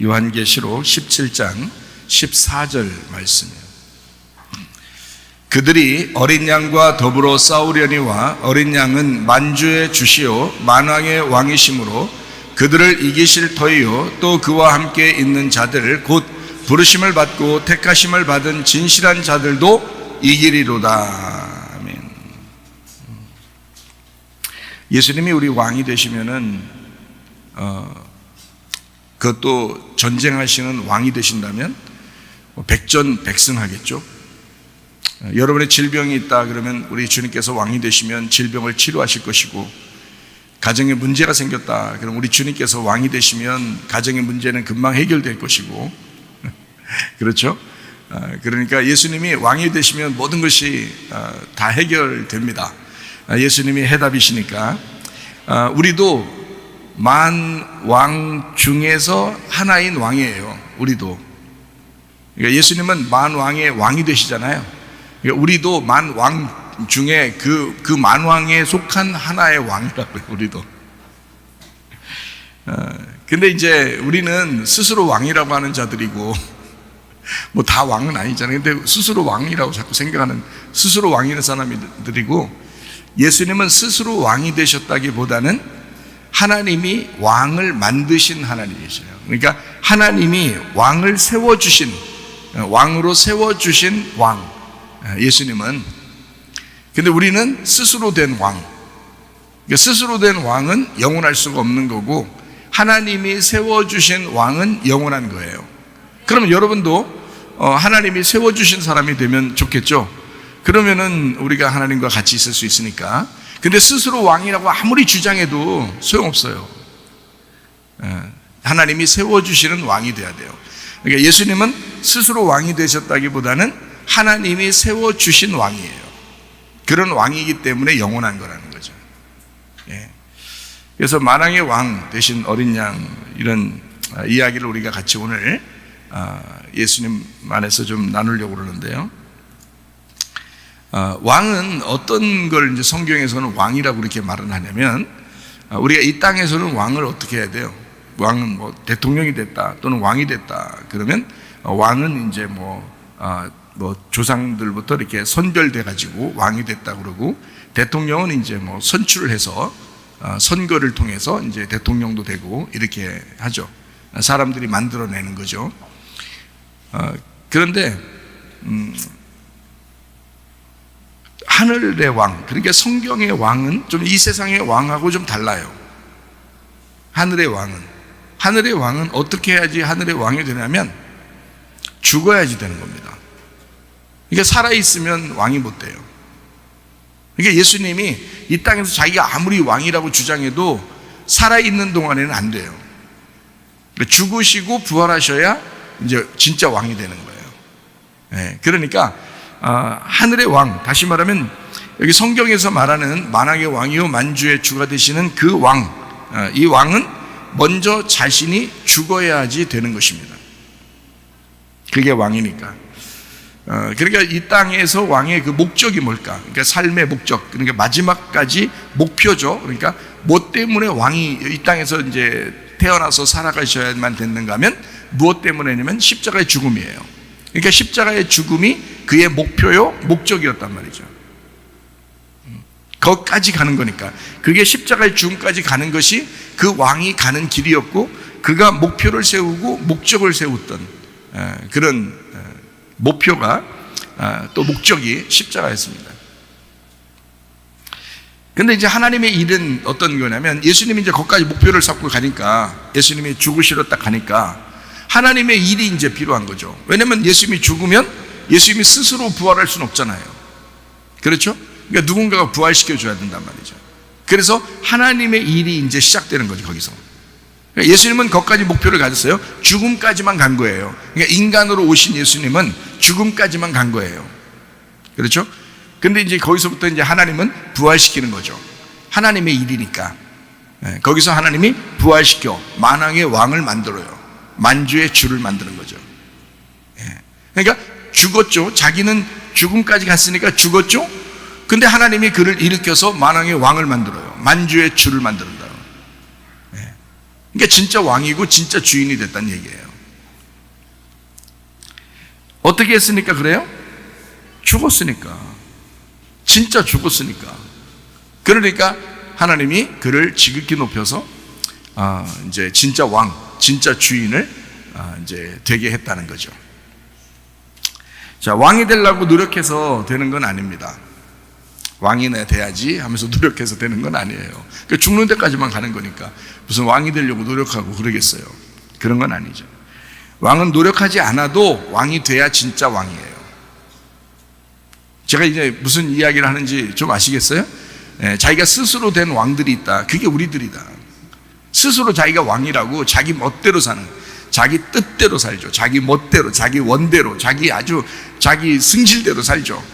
요한계시록 17장 14절 말씀이에요. 그들이 어린 양과 더불어 싸우려니와 어린 양은 만주의 주시요 만왕의 왕이시므로 그들을 이기실 터이요 또 그와 함께 있는 자들 곧 부르심을 받고 택하심을 받은 진실한 자들도 이기리로다. 아멘. 예수님이 우리 왕이 되시면은 그것도 전쟁하시는 왕이 되신다면 백전백승하겠죠. 여러분의 질병이 있다 그러면 우리 주님께서 왕이 되시면 질병을 치료하실 것이고, 가정에 문제가 생겼다 그럼 우리 주님께서 왕이 되시면 가정의 문제는 금방 해결될 것이고, 그렇죠? 그러니까 예수님이 왕이 되시면 모든 것이 다 해결됩니다. 예수님이 해답이시니까 우리도 만왕 중에서 하나인 왕이에요. 우리도. 그러니까 예수님은 만왕의 왕이 되시잖아요. 그러니까 우리도 만왕 중에 그 만왕에 속한 하나의 왕이라고요. 우리도. 근데 이제 우리는 스스로 왕이라고 하는 자들이고, 뭐 다 왕은 아니잖아요. 근데 스스로 왕이라고 자꾸 생각하는, 스스로 왕이라는 사람들이고, 예수님은 스스로 왕이 되셨다기보다는 하나님이 왕을 만드신 하나님이세요. 그러니까 하나님이 왕을 세워주신, 왕으로 세워주신 왕, 예수님은. 근데 우리는 스스로 된 왕. 스스로 된 왕은 영원할 수가 없는 거고, 하나님이 세워주신 왕은 영원한 거예요. 그러면 여러분도 하나님이 세워주신 사람이 되면 좋겠죠. 그러면은 우리가 하나님과 같이 있을 수 있으니까. 근데 스스로 왕이라고 아무리 주장해도 소용없어요. 하나님이 세워주시는 왕이 돼야 돼요. 그러니까 예수님은 스스로 왕이 되셨다기보다는 하나님이 세워주신 왕이에요. 그런 왕이기 때문에 영원한 거라는 거죠. 그래서 만왕의 왕 대신 어린 양, 이런 이야기를 우리가 같이 오늘 예수님 안에서 좀 나누려고 그러는데요. 왕은 어떤 걸 이제 성경에서는 왕이라고 그렇게 말을 하냐면, 우리가 이 땅에서는 왕을 어떻게 해야 돼요? 왕은 뭐 대통령이 됐다 또는 왕이 됐다 그러면 왕은 이제 뭐 조상들부터 이렇게 선별돼 가지고 왕이 됐다 그러고, 대통령은 이제 뭐 선출을 해서 선거를 통해서 이제 대통령도 되고 이렇게 하죠. 사람들이 만들어내는 거죠. 그런데 하늘의 왕, 그러니까 성경의 왕은 좀 이 세상의 왕하고 좀 달라요. 하늘의 왕은 어떻게 해야지 하늘의 왕이 되냐면 죽어야지 되는 겁니다. 그러니까 살아있으면 왕이 못 돼요. 그러니까 예수님이 이 땅에서 자기가 아무리 왕이라고 주장해도 살아있는 동안에는 안 돼요. 그러니까 죽으시고 부활하셔야 이제 진짜 왕이 되는 거예요. 그러니까 하늘의 왕, 다시 말하면 여기 성경에서 말하는 만왕의 왕이요 만주의 주가 되시는 그 왕, 이 왕은 먼저 자신이 죽어야지 되는 것입니다. 그게 왕이니까. 그러니까 이 땅에서 왕의 그 목적이 뭘까? 그러니까 삶의 목적, 그러니까 마지막까지 목표죠. 그러니까 뭐 때문에 왕이 이 땅에서 이제 태어나서 살아가셔야만 됐는가 하면 무엇 때문에냐면 십자가의 죽음이에요. 그러니까 십자가의 죽음이 그의 목표요, 목적이었단 말이죠. 거기까지 가는 거니까. 그게 십자가의 죽음까지 가는 것이 그 왕이 가는 길이었고, 그가 목표를 세우고 목적을 세웠던 그런 목표가 또 목적이 십자가였습니다. 근데 이제 하나님의 일은 어떤 거냐면, 예수님이 이제 거기까지 목표를 쌓고 가니까, 예수님이 죽으시러 딱 가니까 하나님의 일이 이제 필요한 거죠. 왜냐면 예수님이 죽으면 예수님이 스스로 부활할 수는 없잖아요. 그렇죠? 그러니까 누군가가 부활시켜 줘야 된단 말이죠. 그래서 하나님의 일이 이제 시작되는 거죠, 거기서. 그러니까 예수님은 거기까지 목표를 가졌어요. 죽음까지만 간 거예요. 그러니까 인간으로 오신 예수님은 죽음까지만 간 거예요. 그렇죠? 근데 이제 거기서부터 이제 하나님은 부활시키는 거죠. 하나님의 일이니까. 거기서 하나님이 부활시켜 만왕의 왕을 만들어요. 만주의 주를 만드는 거죠. 그러니까 죽었죠. 자기는 죽음까지 갔으니까 죽었죠. 근데 하나님이 그를 일으켜서 만왕의 왕을 만들어요. 만주의 주를 만든다. 그러니까 진짜 왕이고 진짜 주인이 됐다는 얘기예요. 어떻게 했으니까 그래요? 죽었으니까. 진짜 죽었으니까. 그러니까 하나님이 그를 지극히 높여서 이제 진짜 왕, 진짜 주인을 이제 되게 했다는 거죠. 자, 왕이 되려고 노력해서 되는 건 아닙니다. 왕이나 돼야지 하면서 노력해서 되는 건 아니에요. 그러니까 죽는 데까지만 가는 거니까 무슨 왕이 되려고 노력하고 그러겠어요. 그런 건 아니죠. 왕은 노력하지 않아도 왕이 돼야 진짜 왕이에요. 제가 이제 무슨 이야기를 하는지 좀 아시겠어요? 자기가 스스로 된 왕들이 있다. 그게 우리들이다. 스스로 자기가 왕이라고 자기 멋대로 사는, 자기 뜻대로 살죠. 자기 멋대로, 자기 원대로, 자기 승질대로 살죠.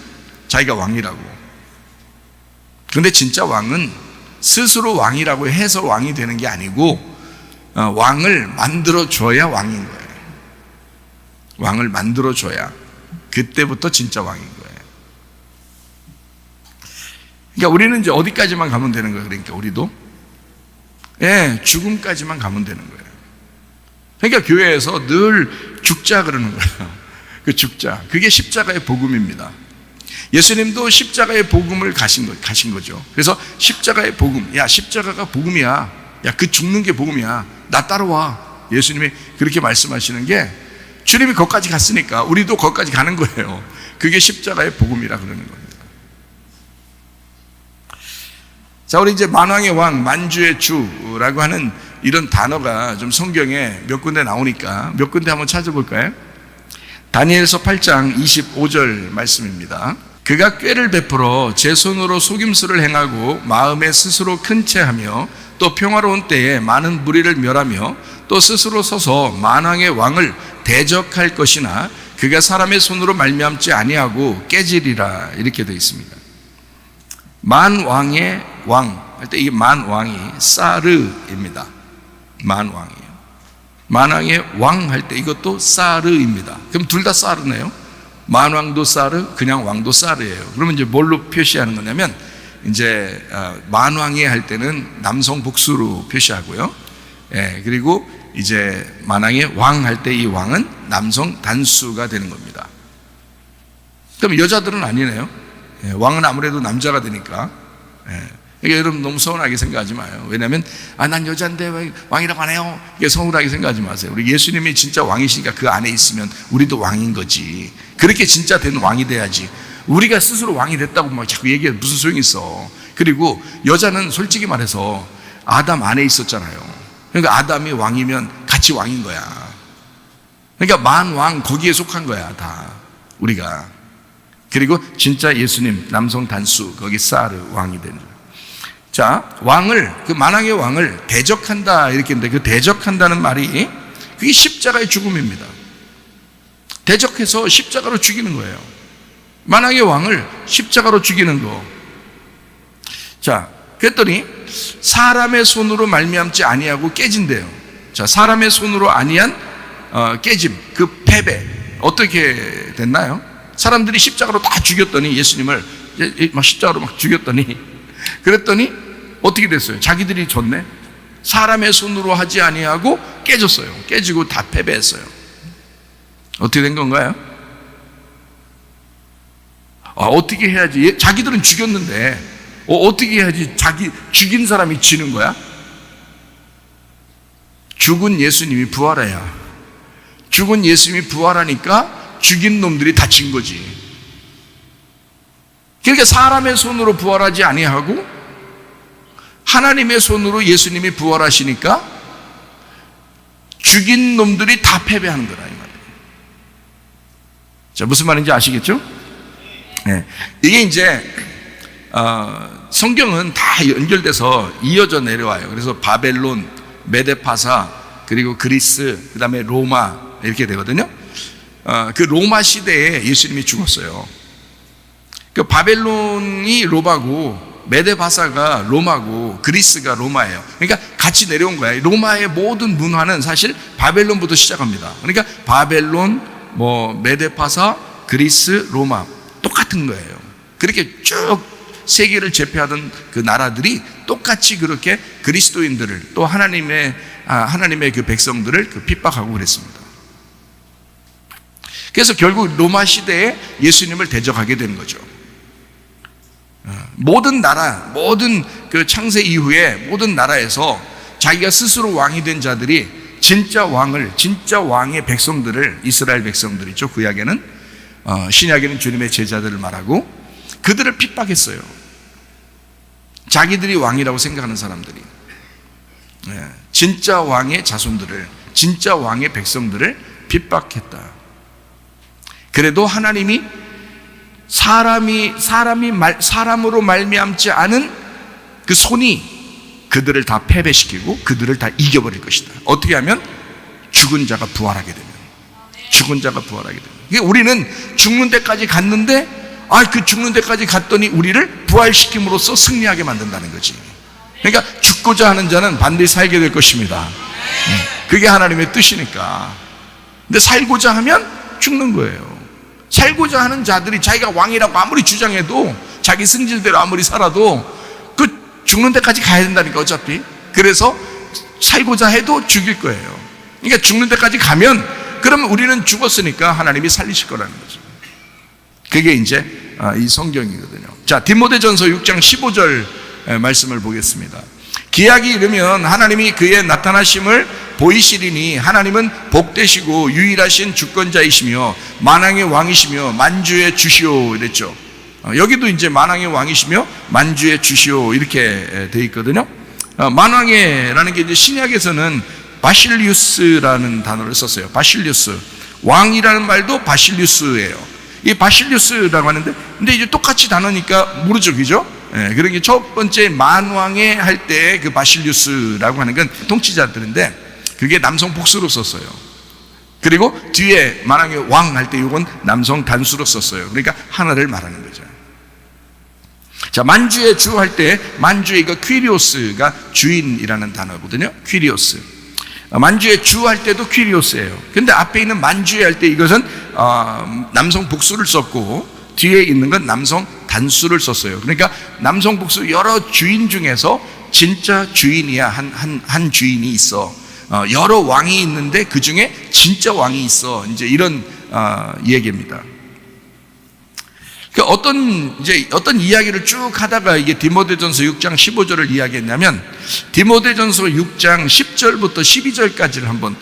자기가 왕이라고. 그런데 진짜 왕은 스스로 왕이라고 해서 왕이 되는 게 아니고 왕을 만들어줘야 왕인 거예요. 왕을 만들어줘야 그때부터 진짜 왕인 거예요. 그러니까 우리는 이제 어디까지만 가면 되는 거예요. 그러니까 우리도 죽음까지만 가면 되는 거예요. 그러니까 교회에서 늘 죽자 그러는 거예요. 그 죽자, 그게 십자가의 복음입니다. 예수님도 십자가의 복음을 가신 거죠. 그래서 십자가의 복음, 야 십자가가 복음이야, 야 그 죽는 게 복음이야, 나 따라와. 예수님이 그렇게 말씀하시는 게, 주님이 거기까지 갔으니까 우리도 거기까지 가는 거예요. 그게 십자가의 복음이라 그러는 겁니다. 자, 우리 이제 만왕의 왕, 만주의 주라고 하는 이런 단어가 좀 성경에 몇 군데 나오니까 몇 군데 한번 찾아볼까요? 다니엘서 8장 25절 말씀입니다. 그가 꾀를 베풀어 제 손으로 속임수를 행하고 마음에 스스로 큰 채하며 또 평화로운 때에 많은 무리를 멸하며 또 스스로 서서 만왕의 왕을 대적할 것이나 그가 사람의 손으로 말미암지 아니하고 깨지리라, 이렇게 되어 있습니다. 만왕의 왕 할 때 이 만왕이 사르입니다. 만왕이에요. 만왕의 왕 할 때 이것도 사르입니다. 그럼 둘 다 사르네요. 만왕도 사르, 그냥 왕도 사르예요. 그러면 이제 뭘로 표시하는 거냐면, 이제 만왕이 할 때는 남성 복수로 표시하고요. 그리고 이제 만왕의 왕 할 때 이 왕은 남성 단수가 되는 겁니다. 그럼 여자들은 아니네요. 왕은 아무래도 남자가 되니까. 그러니까 여러분 너무 서운하게 생각하지 마요. 왜냐하면 난 여자인데 왜 왕이라고 안 해요? 이게 서운하게 생각하지 마세요. 우리 예수님이 진짜 왕이시니까 그 안에 있으면 우리도 왕인 거지. 그렇게 진짜 된 왕이 돼야지. 우리가 스스로 왕이 됐다고 막 자꾸 얘기해 무슨 소용이 있어. 그리고 여자는 솔직히 말해서 아담 안에 있었잖아요. 그러니까 아담이 왕이면 같이 왕인 거야. 그러니까 만왕 거기에 속한 거야 다 우리가. 그리고 진짜 예수님 남성 단수, 거기 사르 왕이 되는 거예요. 자, 왕을, 그 만왕의 왕을 대적한다 이렇게 했는데, 그 대적한다는 말이 그게 십자가의 죽음입니다. 대적해서 십자가로 죽이는 거예요. 만왕의 왕을 십자가로 죽이는 거. 자, 그랬더니 사람의 손으로 말미암지 아니하고 깨진대요. 자, 사람의 손으로 아니한 깨짐, 그 패배 어떻게 됐나요? 사람들이 십자가로 다 죽였더니, 예수님을 막 십자가로 막 죽였더니, 그랬더니 어떻게 됐어요? 자기들이 졌네. 사람의 손으로 하지 아니하고 깨졌어요. 깨지고 다 패배했어요. 어떻게 된 건가요? 어떻게 해야지? 자기들은 죽였는데 어떻게 해야지 자기 죽인 사람이 지는 거야? 죽은 예수님이 부활해야. 죽은 예수님이 부활하니까 죽인 놈들이 다친 거지. 그러니까 사람의 손으로 부활하지 아니하고 하나님의 손으로 예수님이 부활하시니까 죽인 놈들이 다 패배하는 거다 이 말이에요. 자, 무슨 말인지 아시겠죠? 네. 이게 이제 성경은 다 연결돼서 이어져 내려와요. 그래서 바벨론, 메데파사, 그리고 그리스, 그 다음에 로마 이렇게 되거든요. 그 로마 시대에 예수님이 죽었어요. 그 바벨론이 로마고 메데바사가 로마고 그리스가 로마예요. 그러니까 같이 내려온 거예요. 로마의 모든 문화는 사실 바벨론부터 시작합니다. 그러니까 바벨론, 메데파사, 그리스, 로마 똑같은 거예요. 그렇게 쭉 세계를 제패하던 그 나라들이 똑같이 그렇게 그리스도인들을, 또 하나님의 하나님의 그 백성들을 핍박하고 그랬습니다. 그래서 결국 로마 시대에 예수님을 대적하게 되는 거죠. 모든 나라, 모든 그 창세 이후에 모든 나라에서 자기가 스스로 왕이 된 자들이 진짜 왕의 백성들을, 이스라엘 백성들이죠. 구약에는, 신약에는 주님의 제자들을 말하고 그들을 핍박했어요. 자기들이 왕이라고 생각하는 사람들이. 진짜 왕의 자손들을, 진짜 왕의 백성들을 핍박했다. 그래도 하나님이 사람으로 말미암지 않은 그 손이 그들을 다 패배시키고 그들을 다 이겨버릴 것이다. 어떻게 하면? 죽은 자가 부활하게 되면. 죽은 자가 부활하게 되면. 우리는 죽는 데까지 갔는데, 그 죽는 데까지 갔더니 우리를 부활시킴으로써 승리하게 만든다는 거지. 그러니까 죽고자 하는 자는 반드시 살게 될 것입니다. 그게 하나님의 뜻이니까. 근데 살고자 하면 죽는 거예요. 살고자 하는 자들이 자기가 왕이라고 아무리 주장해도, 자기 승질대로 아무리 살아도 그 죽는 데까지 가야 된다니까, 어차피. 그래서 살고자 해도 죽일 거예요. 그러니까 죽는 데까지 가면, 그러면 우리는 죽었으니까 하나님이 살리실 거라는 거죠. 그게 이제 이 성경이거든요. 자, 디모데전서 6장 15절 말씀을 보겠습니다. 기약이 이르면 하나님이 그의 나타나심을 보이시리니 하나님은 복되시고 유일하신 주권자이시며 만왕의 왕이시며 만주의 주시오 이랬죠. 여기도 이제 만왕의 왕이시며 만주의 주시오 이렇게 돼 있거든요. 만왕의라는 게 이제 신약에서는 바실리우스라는 단어를 썼어요. 바실리우스. 왕이라는 말도 바실리우스예요. 이 바실리우스라고 하는데, 근데 이제 똑같이 단어니까 모르죠, 그죠? 그러니까 첫 번째 만왕의 할 때 그 바실리우스라고 하는 건 통치자들인데, 그게 남성 복수로 썼어요. 그리고 뒤에 만왕의 왕 할 때 이건 남성 단수로 썼어요. 그러니까 하나를 말하는 거죠. 자, 만주의 주 할 때 만주의 이거 퀴리오스가 주인이라는 단어거든요. 퀴리오스. 만주의 주 할 때도 퀴리오스예요. 근데 앞에 있는 만주의 할 때 이것은 남성 복수를 썼고 뒤에 있는 건 남성 단수를 썼어요. 그러니까 남성 복수 여러 주인 중에서 진짜 주인이야 한 주인이 있어. 여러 왕이 있는데 그 중에 진짜 왕이 있어. 이제 이런 얘기입니다. 어떤 이야기를 쭉 하다가 이게 디모데전서 6장 15절을 이야기했냐면, 디모데전서 6장 10절부터 12절까지를 한번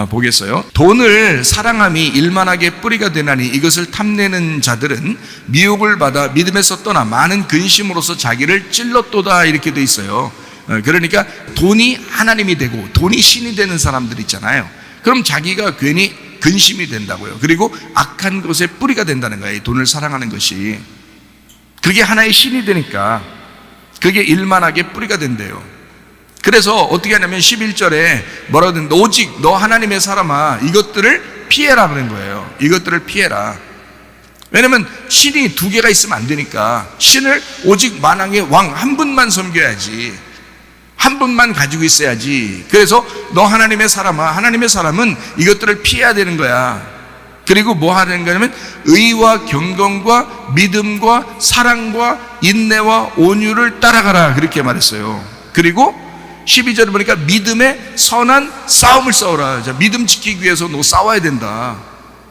보겠어요. 돈을 사랑함이 일만하게 뿌리가 되나니 이것을 탐내는 자들은 미혹을 받아 믿음에서 떠나 많은 근심으로서 자기를 찔렀도다 이렇게 돼 있어요. 그러니까 돈이 하나님이 되고 돈이 신이 되는 사람들 있잖아요. 그럼 자기가 괜히 근심이 된다고요. 그리고 악한 것에 뿌리가 된다는 거예요. 돈을 사랑하는 것이. 그게 하나의 신이 되니까 그게 일만하게 뿌리가 된대요. 그래서 어떻게 하냐면 11절에 뭐라고 하든 오직 너 하나님의 사람아 이것들을 피해라 그런 거예요. 이것들을 피해라. 왜냐면 신이 두 개가 있으면 안 되니까 신을 오직 만왕의 왕 한 분만 섬겨야지. 한 분만 가지고 있어야지. 그래서 너 하나님의 사람아, 하나님의 사람은 이것들을 피해야 되는 거야. 그리고 뭐 하는 거냐면 의와 경건과 믿음과 사랑과 인내와 온유를 따라가라 그렇게 말했어요. 그리고 12절에 보니까 믿음의 선한 싸움을 싸워라. 자, 믿음 지키기 위해서 너 싸워야 된다.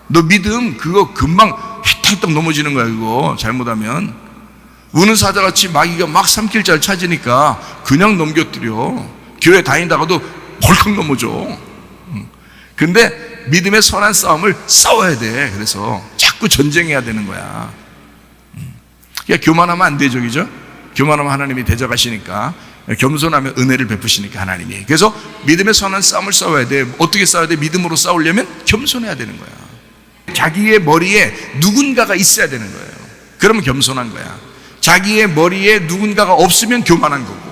너 믿음 그거 금방 휘탁탁 넘어지는 거야. 그거 잘못하면 우는 사자같이 마귀가 막 삼킬 자를 찾으니까 그냥 넘겨뜨려. 교회 다니다가도 벌컥 넘어져. 근데 믿음의 선한 싸움을 싸워야 돼. 그래서 자꾸 전쟁해야 되는 거야. 그러니까 교만하면 안 되죠, 그죠? 교만하면 하나님이 대적하시니까, 겸손하면 은혜를 베푸시니까 하나님이. 그래서 믿음의 선한 싸움을 싸워야 돼. 어떻게 싸워야 돼? 믿음으로 싸우려면 겸손해야 되는 거야. 자기의 머리에 누군가가 있어야 되는 거예요. 그러면 겸손한 거야. 자기의 머리에 누군가가 없으면 교만한 거고.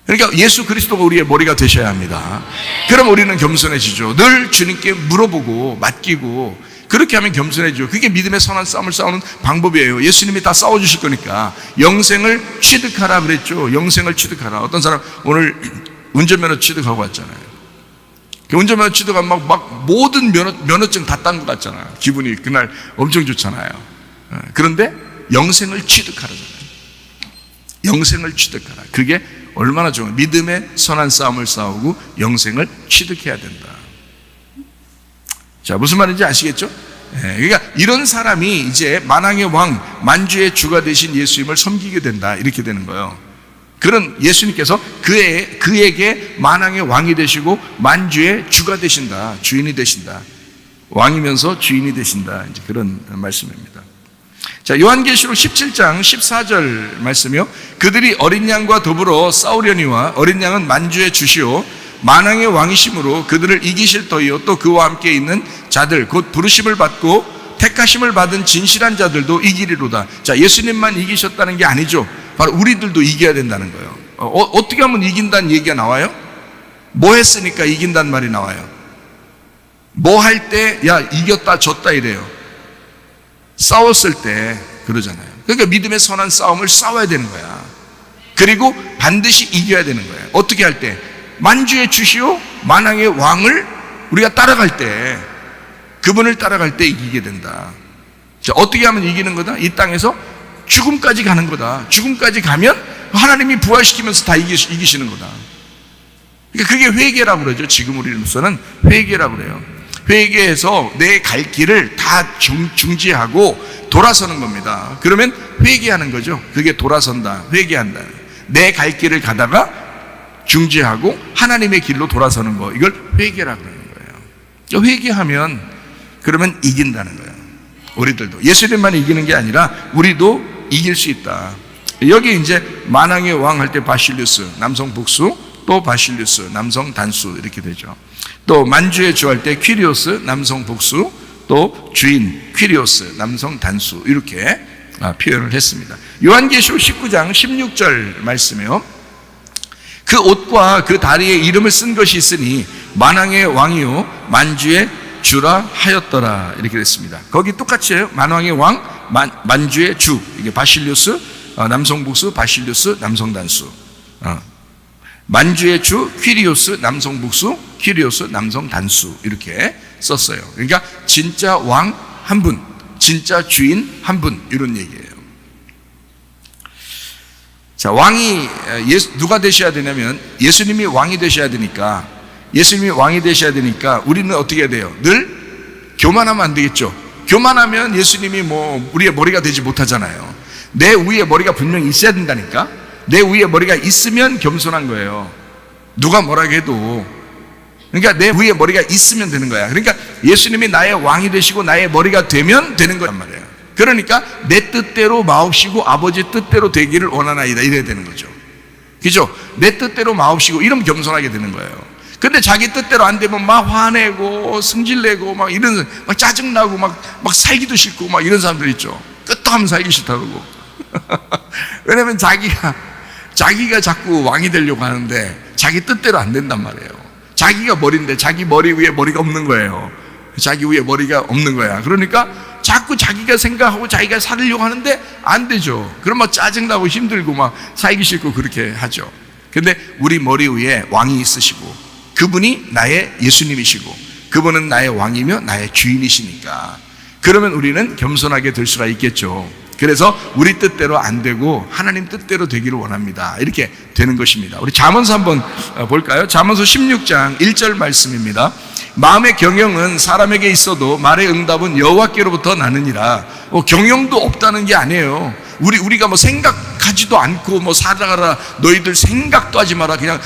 그러니까 예수 그리스도가 우리의 머리가 되셔야 합니다. 그럼 우리는 겸손해지죠. 늘 주님께 물어보고 맡기고 그렇게 하면 겸손해지죠. 그게 믿음의 선한 싸움을 싸우는 방법이에요. 예수님이 다 싸워주실 거니까. 영생을 취득하라 그랬죠. 영생을 취득하라. 어떤 사람 오늘 운전면허 취득하고 왔잖아요. 운전면허 취득하면 막 모든 면허증 다 딴 것 같잖아요. 기분이 그날 엄청 좋잖아요. 그런데 영생을 취득하라잖아요. 영생을 취득하라. 그게 얼마나 좋은, 믿음의 선한 싸움을 싸우고 영생을 취득해야 된다. 자, 무슨 말인지 아시겠죠? 그러니까 이런 사람이 이제 만왕의 왕, 만주의 주가 되신 예수님을 섬기게 된다, 이렇게 되는 거예요. 그런 예수님께서 그에게 만왕의 왕이 되시고 만주의 주가 되신다, 주인이 되신다, 왕이면서 주인이 되신다, 이제 그런 말씀입니다. 자, 요한계시록 17장 14절 말씀이요. 그들이 어린 양과 더불어 싸우려니와 어린 양은 만주의 주시오 만왕의 왕이심으로 그들을 이기실 터이요 또 그와 함께 있는 자들 곧 부르심을 받고 택하심을 받은 진실한 자들도 이기리로다. 자, 예수님만 이기셨다는 게 아니죠. 바로 우리들도 이겨야 된다는 거예요. 어떻게 하면 이긴다는 얘기가 나와요? 뭐 했으니까 이긴다는 말이 나와요? 뭐 할 때 야 이겼다 졌다 이래요? 싸웠을 때 그러잖아요. 그러니까 믿음의 선한 싸움을 싸워야 되는 거야. 그리고 반드시 이겨야 되는 거예요. 어떻게 할 때? 만주의 주시오 만왕의 왕을 우리가 따라갈 때, 그분을 따라갈 때 이기게 된다. 자, 어떻게 하면 이기는 거다? 이 땅에서 죽음까지 가는 거다. 죽음까지 가면 하나님이 부활시키면서 다 이기시는 거다. 그러니까 그게 회개라고 그러죠. 지금 우리로서는 회개라고 그래요. 회개해서 내 갈 길을 다 중지하고 돌아서는 겁니다. 그러면 회개하는 거죠. 그게 돌아선다, 회개한다. 내 갈 길을 가다가 중지하고 하나님의 길로 돌아서는 거, 이걸 회개라고 그러는 거예요. 회개하면 그러면 이긴다는 거예요. 우리들도 예수님만 이기는 게 아니라 우리도 이길 수 있다. 여기 이제 만왕의 왕 할 때 바실루스 남성 복수, 또 바실루스 남성 단수 이렇게 되죠. 또 만주의 주 할 때 퀴리오스 남성 복수, 또 주인 퀴리오스 남성 단수, 이렇게 표현을 했습니다. 요한계시록 19장 16절 말씀이요. 그 옷과 그 다리에 이름을 쓴 것이 있으니 만왕의 왕이요 만주의 주라 하였더라, 이렇게 됐습니다. 거기 똑같이 해요. 만왕의 왕, 만주의 주, 이게 바실루스 남성 복수, 바실루스 남성 단수, 만주의 주 퀴리오스 남성 복수, 퀴리오스 남성 단수, 이렇게 썼어요. 그러니까 진짜 왕 한 분, 진짜 주인 한 분, 이런 얘기예요. 자, 왕이 누가 되셔야 되냐면 예수님이 왕이 되셔야 되니까, 예수님이 왕이 되셔야 되니까 우리는 어떻게 해야 돼요? 늘 교만하면 안 되겠죠. 교만하면 예수님이 우리의 머리가 되지 못하잖아요. 내 위에 머리가 분명히 있어야 된다니까. 내 위에 머리가 있으면 겸손한 거예요. 누가 뭐라고 해도. 그러니까 내 위에 머리가 있으면 되는 거야. 그러니까 예수님이 나의 왕이 되시고 나의 머리가 되면 되는 거란 말이에요. 그러니까 내 뜻대로 마옵시고 아버지 뜻대로 되기를 원하나이다, 이래야 되는 거죠. 그죠? 내 뜻대로 마옵시고, 이러면 겸손하게 되는 거예요. 근데 자기 뜻대로 안 되면 막 화내고 승질내고 막 짜증나고 막 살기도 싫고 막 이런 사람들 있죠. 끝도 하면 살기 싫다고 그러고. 왜냐면 자기가 자꾸 왕이 되려고 하는데 자기 뜻대로 안 된단 말이에요. 자기가 머리인데 자기 머리 위에 머리가 없는 거예요. 자기 위에 머리가 없는 거야. 그러니까 자꾸 자기가 생각하고 자기가 살려고 하는데 안 되죠. 그럼 막 짜증나고 힘들고 막 살기 싫고 그렇게 하죠. 근데 우리 머리 위에 왕이 있으시고 그분이 나의 예수님이시고 그분은 나의 왕이며 나의 주인이시니까, 그러면 우리는 겸손하게 될 수가 있겠죠. 그래서 우리 뜻대로 안 되고 하나님 뜻대로 되기를 원합니다, 이렇게 되는 것입니다. 우리 잠언서 한번 볼까요? 잠언서 16장 1절 말씀입니다. 마음의 경영은 사람에게 있어도 말의 응답은 여호와께로부터 나느니라. 경영도 없다는 게 아니에요. 우리가 생각하지도 않고 살아가라, 너희들 생각도 하지 마라, 그냥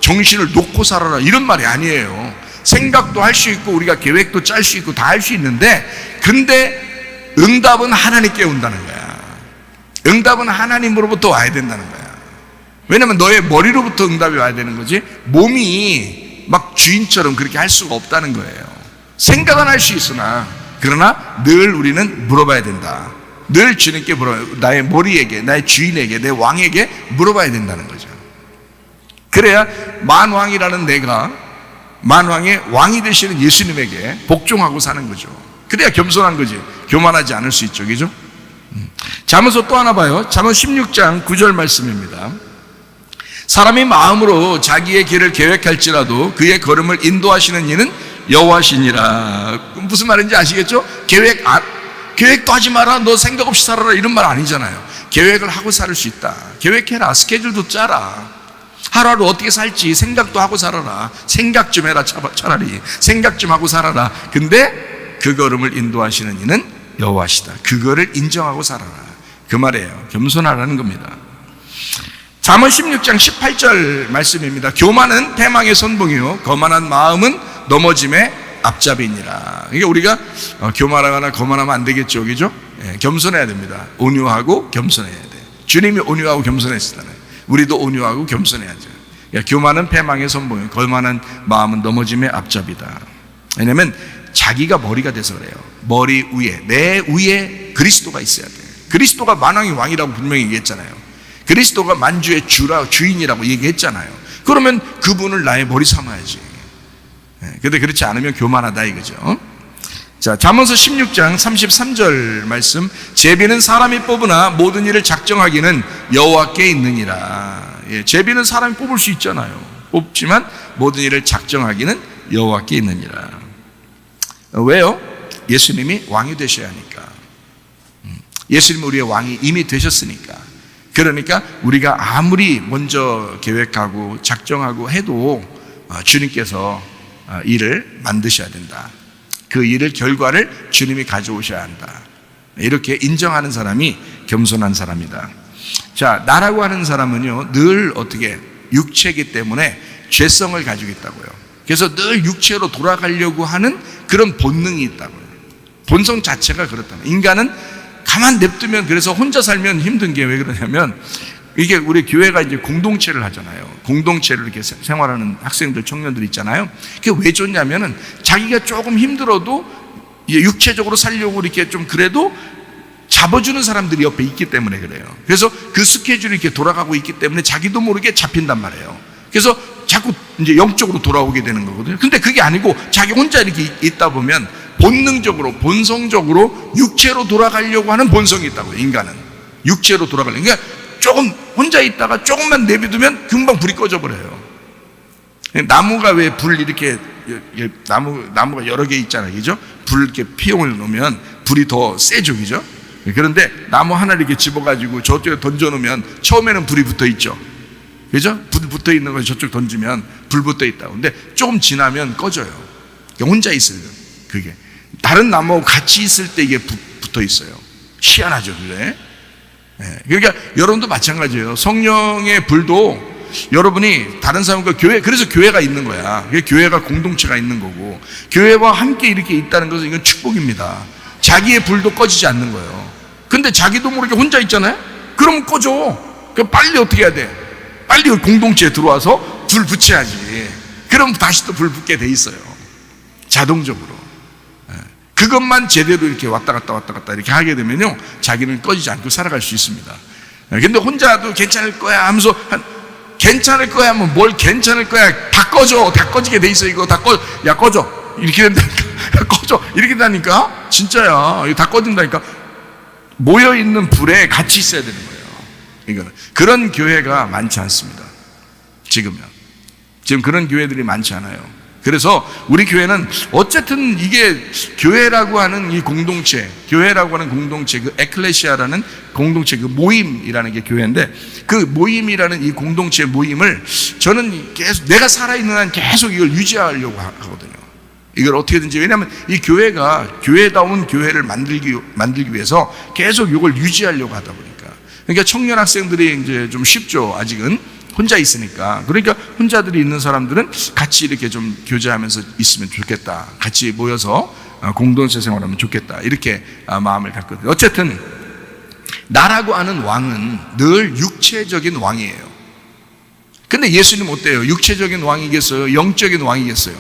정신을 놓고 살아라, 이런 말이 아니에요. 생각도 할 수 있고 우리가 계획도 짤 수 있고 다 할 수 있는데, 근데 응답은 하나님께 온다는 거야. 응답은 하나님으로부터 와야 된다는 거야. 왜냐면 너의 머리로부터 응답이 와야 되는 거지, 몸이 막 주인처럼 그렇게 할 수가 없다는 거예요. 생각은 할 수 있으나, 그러나 늘 우리는 물어봐야 된다. 늘 주님께 나의 머리에게, 나의 주인에게, 내 왕에게 물어봐야 된다는 거죠. 그래야 만왕이라는 내가 만왕의 왕이 되시는 예수님에게 복종하고 사는 거죠. 그래야 겸손한 거지. 교만하지 않을 수 있죠. 그죠? 잠언서 또 하나 봐요. 잠언 16장 9절 말씀입니다. 사람이 마음으로 자기의 길을 계획할지라도 그의 걸음을 인도하시는 이는 여호와시니라. 무슨 말인지 아시겠죠? 계획도 하지 마라, 너 생각 없이 살아라, 이런 말 아니잖아요. 계획을 하고 살 수 있다. 계획해라, 스케줄도 짜라. 하루하루 어떻게 살지 생각도 하고 살아라. 생각 좀 해라. 차라리 생각 좀 하고 살아라. 근데 그 걸음을 인도하시는 이는 여호와시다. 그거를 인정하고 살아라. 그 말이에요. 겸손하라는 겁니다. 잠언 16장 18절 말씀입니다. 교만은 패망의 선봉이요 거만한 마음은 넘어짐의 앞잡이니라. 그러니까 우리가 교만하거나 거만하면 안 되겠죠, 그죠? 예, 겸손해야 됩니다. 온유하고 겸손해야 돼. 주님이 온유하고 겸손했잖아요. 우리도 온유하고 겸손해야죠. 그러니까 교만은 패망의 선봉이요 거만한 마음은 넘어짐의 앞잡이다. 왜냐하면 자기가 머리가 돼서 그래요. 머리 위에, 내 위에 그리스도가 있어야 돼요. 그리스도가 만왕의 왕이라고 분명히 얘기했잖아요. 그리스도가 만주의 주인이라고 얘기했잖아요. 그러면 그분을 나의 머리 삼아야지. 근데 그렇지 않으면 교만하다 이거죠. 자, 잠언서 16장 33절 말씀. 제비는 사람이 뽑으나 모든 일을 작정하기는 여호와께 있느니라. 예, 제비는 사람이 뽑을 수 있잖아요. 뽑지만 모든 일을 작정하기는 여호와께 있느니라. 왜요? 예수님이 왕이 되셔야 하니까. 예수님이 우리의 왕이 이미 되셨으니까. 그러니까 우리가 아무리 먼저 계획하고 작정하고 해도 주님께서 일을 만드셔야 된다. 그 일을 결과를 주님이 가져오셔야 한다. 이렇게 인정하는 사람이 겸손한 사람이다. 자, 나라고 하는 사람은요 늘 어떻게 육체이기 때문에 죄성을 가지고 있다고요. 그래서 늘 육체로 돌아가려고 하는 그런 본능이 있다고요. 본성 자체가 그렇다는. 인간은 가만 냅두면, 그래서 혼자 살면 힘든 게 왜 그러냐면, 이게 우리 교회가 이제 공동체를 하잖아요. 공동체를 이렇게 생활하는 학생들, 청년들 있잖아요. 그게 왜 좋냐면은 자기가 조금 힘들어도 육체적으로 살려고 이렇게 좀 그래도 잡아주는 사람들이 옆에 있기 때문에 그래요. 그래서 그 스케줄이 이렇게 돌아가고 있기 때문에 자기도 모르게 잡힌단 말이에요. 그래서 자꾸 이제 영적으로 돌아오게 되는 거거든요. 근데 그게 아니고 자기 혼자 이렇게 있다 보면 본능적으로, 본성적으로 육체로 돌아가려고 하는 본성이 있다고요. 인간은 육체로 돌아가려고. 그러니까 조금 혼자 있다가 조금만 내비두면 금방 불이 꺼져 버려요. 나무가 왜 불 이렇게 나무가 여러 개 있잖아요, 그죠? 불 이렇게 피용을 놓으면 불이 더 세죠, 그죠? 그런데 나무 하나를 이렇게 집어가지고 저쪽에 던져놓으면 처음에는 불이 붙어 있죠, 그죠? 불 붙어 있는 걸 저쪽 던지면 불 붙어 있다고. 근데 조금 지나면 꺼져요. 혼자 있어요. 그게 다른 나무하고 같이 있을 때 이게 붙어 있어요. 희한하죠, 그래? 그러니까 여러분도 마찬가지예요. 성령의 불도 여러분이 다른 사람과 교회, 그래서 교회가 있는 거야. 교회가 공동체가 있는 거고, 교회와 함께 이렇게 있다는 것은 이건 축복입니다. 자기의 불도 꺼지지 않는 거예요. 근데 자기도 모르게 혼자 있잖아요. 그러면 꺼져. 그럼 빨리 어떻게 해야 돼? 빨리 공동체에 들어와서 불 붙여야지. 그럼 다시 또 불 붙게 돼 있어요, 자동적으로. 그것만 제대로 이렇게 왔다 갔다 이렇게 하게 되면요 자기는 꺼지지 않고 살아갈 수 있습니다. 근데 혼자도 괜찮을 거야 하면서 괜찮을 거야 하면 뭘 괜찮을 거야, 다 꺼져. 다 꺼지게 돼 있어. 이거 다 야 꺼져 이렇게 된다니까. 꺼져 이렇게 된다니까. 진짜야. 이거 다 꺼진다니까. 모여있는 불에 같이 있어야 되는 거예요. 이거는 그런 교회가 많지 않습니다. 지금 그런 교회들이 많지 않아요. 그래서 우리 교회는 어쨌든 이게 교회라고 하는 이 공동체, 교회라고 하는 공동체, 그 에클레시아라는 공동체, 그 모임이라는 게 교회인데, 그 모임이라는 이 공동체 모임을 저는 계속 내가 살아있는 한 계속 이걸 유지하려고 하거든요. 이걸 어떻게든지. 왜냐하면 이 교회가 교회다운 교회를 만들기 위해서 계속 이걸 유지하려고 하다 보니까. 그러니까 청년 학생들이 이제 좀 쉽죠, 아직은. 혼자 있으니까. 그러니까 혼자들이 있는 사람들은 같이 이렇게 좀 교제하면서 있으면 좋겠다. 같이 모여서 공동체 생활하면 좋겠다. 이렇게 마음을 갖거든요. 어쨌든 나라고 하는 왕은 늘 육체적인 왕이에요. 근데 예수님 어때요? 육체적인 왕이겠어요? 영적인 왕이겠어요?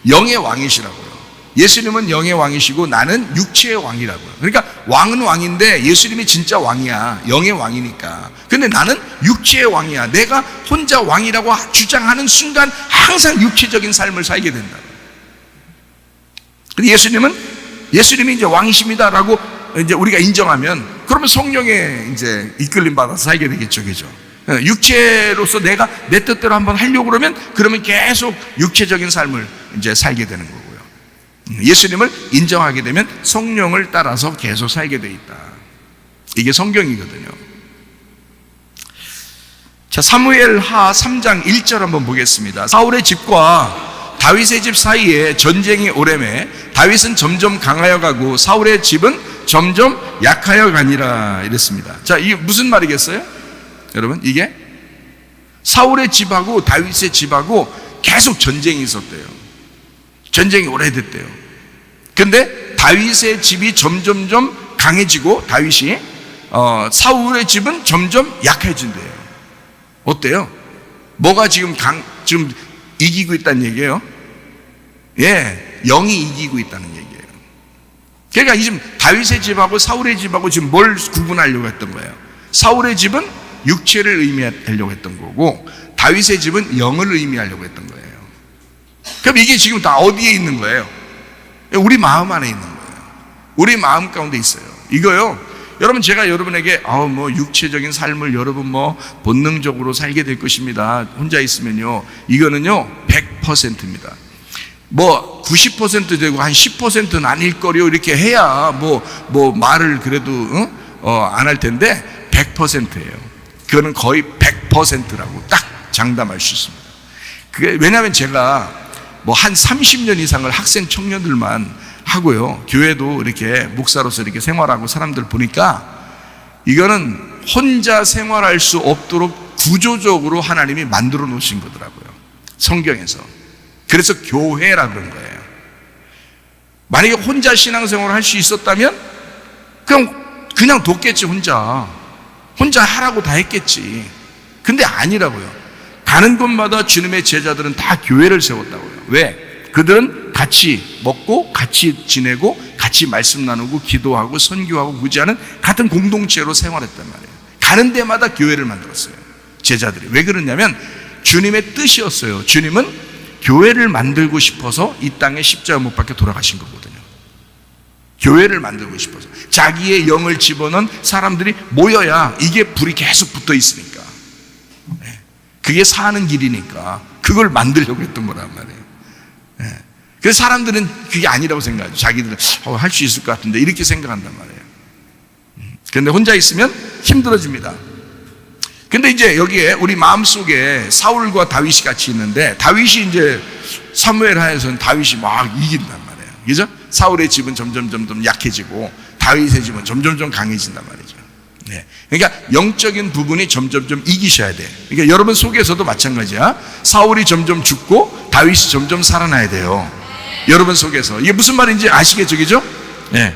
영의 왕이시라고요. 예수님은 영의 왕이시고 나는 육체의 왕이라고요. 그러니까 왕은 왕인데 예수님이 진짜 왕이야. 영의 왕이니까. 근데 나는 육체의 왕이야. 내가 혼자 왕이라고 주장하는 순간 항상 육체적인 삶을 살게 된다. 근데 예수님이 이제 왕이십니다라고 이제 우리가 인정하면, 그러면 성령에 이제 이끌림 받아서 살게 되겠죠, 그죠? 육체로서 내가 내 뜻대로 한번 하려고 그러면 계속 육체적인 삶을 이제 살게 되는 거고요. 예수님을 인정하게 되면 성령을 따라서 계속 살게 돼 있다. 이게 성경이거든요. 자, 사무엘하 3장 1절 한번 보겠습니다. 사울의 집과 다윗의 집 사이에 전쟁이 오래매 다윗은 점점 강하여 가고 사울의 집은 점점 약하여 가니라 이랬습니다. 자, 이게 무슨 말이겠어요? 여러분, 이게 사울의 집하고 다윗의 집하고 계속 전쟁이 있었대요. 전쟁이 오래됐대요. 근데 다윗의 집이 점점점 강해지고 다윗이 사울의 집은 점점 약해진대요. 어때요? 뭐가 지금 이기고 있다는 얘기예요? 예, 영이 이기고 있다는 얘기예요. 그러니까 지금 다윗의 집하고 사울의 집하고 지금 뭘 구분하려고 했던 거예요? 사울의 집은 육체를 의미하려고 했던 거고 다윗의 집은 영을 의미하려고 했던 거예요. 그럼 이게 지금 다 어디에 있는 거예요? 우리 마음 안에 있는 거예요. 우리 마음 가운데 있어요. 이거요, 여러분, 제가 여러분에게 육체적인 삶을 여러분 본능적으로 살게 될 것입니다, 혼자 있으면요, 이거는요 100%입니다 90% 되고 한 10%는 아닐 거요 이렇게 해야 말을 그래도 안 할 텐데 100%예요 그거는 거의 100%라고 딱 장담할 수 있습니다. 그게 왜냐하면 제가 한 30년 이상을 학생 청년들만 하고요, 교회도 이렇게 목사로서 이렇게 생활하고 사람들 보니까 이거는 혼자 생활할 수 없도록 구조적으로 하나님이 만들어 놓으신 거더라고요, 성경에서. 그래서 교회라 그런 거예요. 만약에 혼자 신앙생활을 할 수 있었다면 그냥 뒀겠지, 혼자 하라고 다 했겠지. 근데 아니라고요. 가는 곳마다 주님의 제자들은 다 교회를 세웠다고요. 왜? 그들은 같이 먹고 같이 지내고 같이 말씀 나누고 기도하고 선교하고 구제하는 같은 공동체로 생활했단 말이에요. 가는 데마다 교회를 만들었어요, 제자들이. 왜 그러냐면 주님의 뜻이었어요. 주님은 교회를 만들고 싶어서 이 땅에 십자가 못 박혀 돌아가신 거거든요. 교회를 만들고 싶어서 자기의 영을 집어넣은 사람들이 모여야 이게 불이 계속 붙어 있으니까, 그게 사는 길이니까 그걸 만들려고 했던 거란 말이에요. 그래서 사람들은 그게 아니라고 생각하죠. 자기들은 할 수 있을 것 같은데 이렇게 생각한단 말이에요. 그런데 혼자 있으면 힘들어집니다. 근데 이제 여기에 우리 마음속에 사울과 다윗이 같이 있는데, 다윗이 이제 사무엘하에서는 다윗이 막 이긴단 말이에요. 그죠? 사울의 집은 점점 약해지고 다윗의 집은 점점 강해진단 말이죠. 네. 그러니까 영적인 부분이 점점 이기셔야 돼. 그러니까 여러분 속에서도 마찬가지야. 사울이 점점 죽고 다윗이 점점 살아나야 돼요, 여러분 속에서. 이게 무슨 말인지 아시겠죠? 그죠? 네.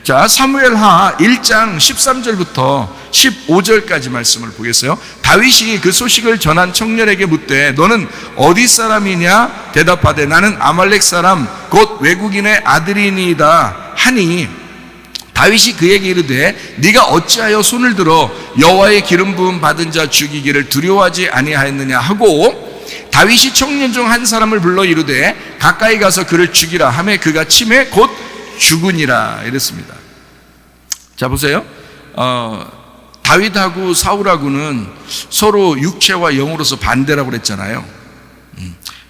자, 사무엘하 1장 13절부터 15절까지 말씀을 보겠어요. 다윗이 그 소식을 전한 청년에게 묻되 너는 어디 사람이냐? 대답하되 나는 아말렉 사람 곧 외국인의 아들이니이다 하니, 다윗이 그에게 이르되 네가 어찌하여 손을 들어 여호와의 기름 부음 받은 자 죽이기를 두려워하지 아니하였느냐 하고, 다윗이 청년 중 한 사람을 불러 이르되 가까이 가서 그를 죽이라 하매 그가 치매 곧 죽으니라 이랬습니다. 자, 보세요. 다윗하고 사울하고는 서로 육체와 영으로서 반대라고 그랬잖아요.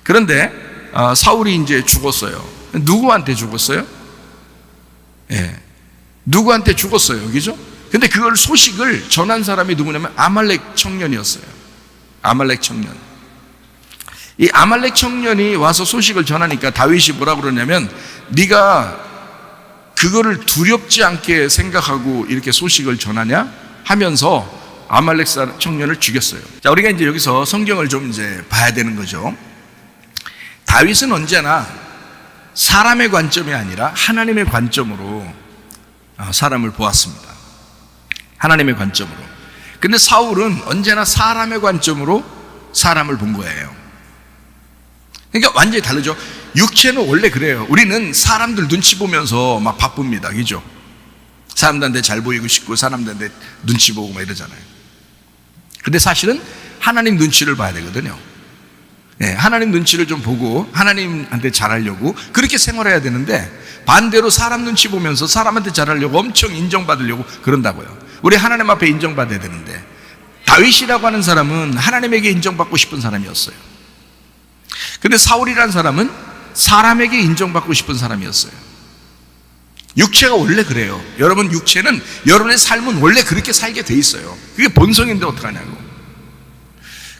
그런데 사울이 이제 죽었어요. 누구한테 죽었어요? 예, 누구한테 죽었어요, 그죠? 근데 그걸 소식을 전한 사람이 누구냐면 아말렉 청년이었어요. 아말렉 청년. 이 아말렉 청년이 와서 소식을 전하니까 다윗이 뭐라 그러냐면 네가 그거를 두렵지 않게 생각하고 이렇게 소식을 전하냐 하면서 아말렉 청년을 죽였어요. 자, 우리가 이제 여기서 성경을 좀 이제 봐야 되는 거죠. 다윗은 언제나 사람의 관점이 아니라 하나님의 관점으로 사람을 보았습니다. 하나님의 관점으로. 근데 사울은 언제나 사람의 관점으로 사람을 본 거예요. 그러니까 완전히 다르죠. 육체는 원래 그래요. 우리는 사람들 눈치 보면서 막 바쁩니다, 그죠? 사람들한테 잘 보이고 싶고 사람들한테 눈치 보고 막 이러잖아요. 근데 사실은 하나님 눈치를 봐야 되거든요. 네, 하나님 눈치를 좀 보고 하나님한테 잘하려고 그렇게 생활해야 되는데, 반대로 사람 눈치 보면서 사람한테 잘하려고 엄청 인정받으려고 그런다고요. 우리 하나님 앞에 인정받아야 되는데, 다윗이라고 하는 사람은 하나님에게 인정받고 싶은 사람이었어요. 근데 사울이라는 사람은 사람에게 인정받고 싶은 사람이었어요. 육체가 원래 그래요. 여러분, 육체는 여러분의 삶은 원래 그렇게 살게 돼 있어요. 그게 본성인데 어떡하냐고.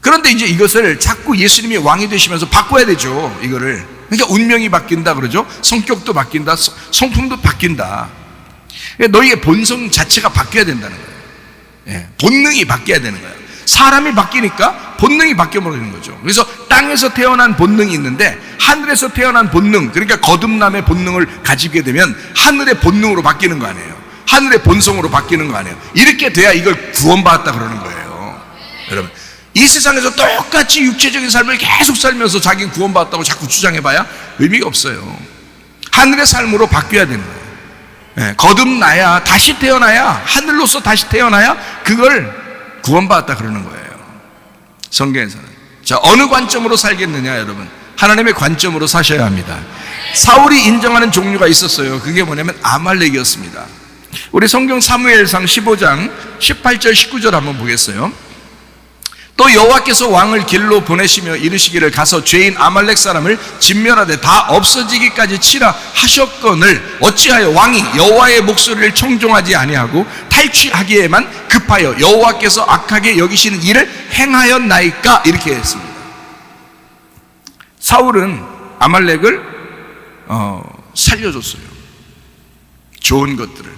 그런데 이제 이것을 자꾸 예수님이 왕이 되시면서 바꿔야 되죠. 이거를. 그러니까 운명이 바뀐다 그러죠. 성격도 바뀐다. 성품도 바뀐다. 그러니까 너희의 본성 자체가 바뀌어야 된다는 거예요. 예, 본능이 바뀌어야 되는 거예요. 사람이 바뀌니까 본능이 바뀌어버리는 거죠. 그래서 땅에서 태어난 본능이 있는데 하늘에서 태어난 본능, 그러니까 거듭남의 본능을 가지게 되면 하늘의 본능으로 바뀌는 거 아니에요. 하늘의 본성으로 바뀌는 거 아니에요. 이렇게 돼야 이걸 구원받았다 그러는 거예요. 여러분, 이 세상에서 똑같이 육체적인 삶을 계속 살면서 자기는 구원받았다고 자꾸 주장해봐야 의미가 없어요. 하늘의 삶으로 바뀌어야 되는 거예요. 예, 거듭나야, 다시 태어나야, 하늘로서 다시 태어나야 그걸 구원받았다 그러는 거예요. 성경에서는. 자, 어느 관점으로 살겠느냐 여러분? 하나님의 관점으로 사셔야 합니다. 사울이 인정하는 종류가 있었어요. 그게 뭐냐면 아말렉이었습니다. 우리 성경 사무엘상 15장 18절 19절 한번 보겠어요. 또 여호와께서 왕을 길로 보내시며 이르시기를 가서 죄인 아말렉 사람을 진멸하되 다 없어지기까지 치라 하셨거늘 어찌하여 왕이 여호와의 목소리를 청종하지 아니하고 탈취하기에만 급하여 여호와께서 악하게 여기시는 일을 행하였나이까? 이렇게 했습니다. 사울은 아말렉을 살려줬어요. 좋은 것들을.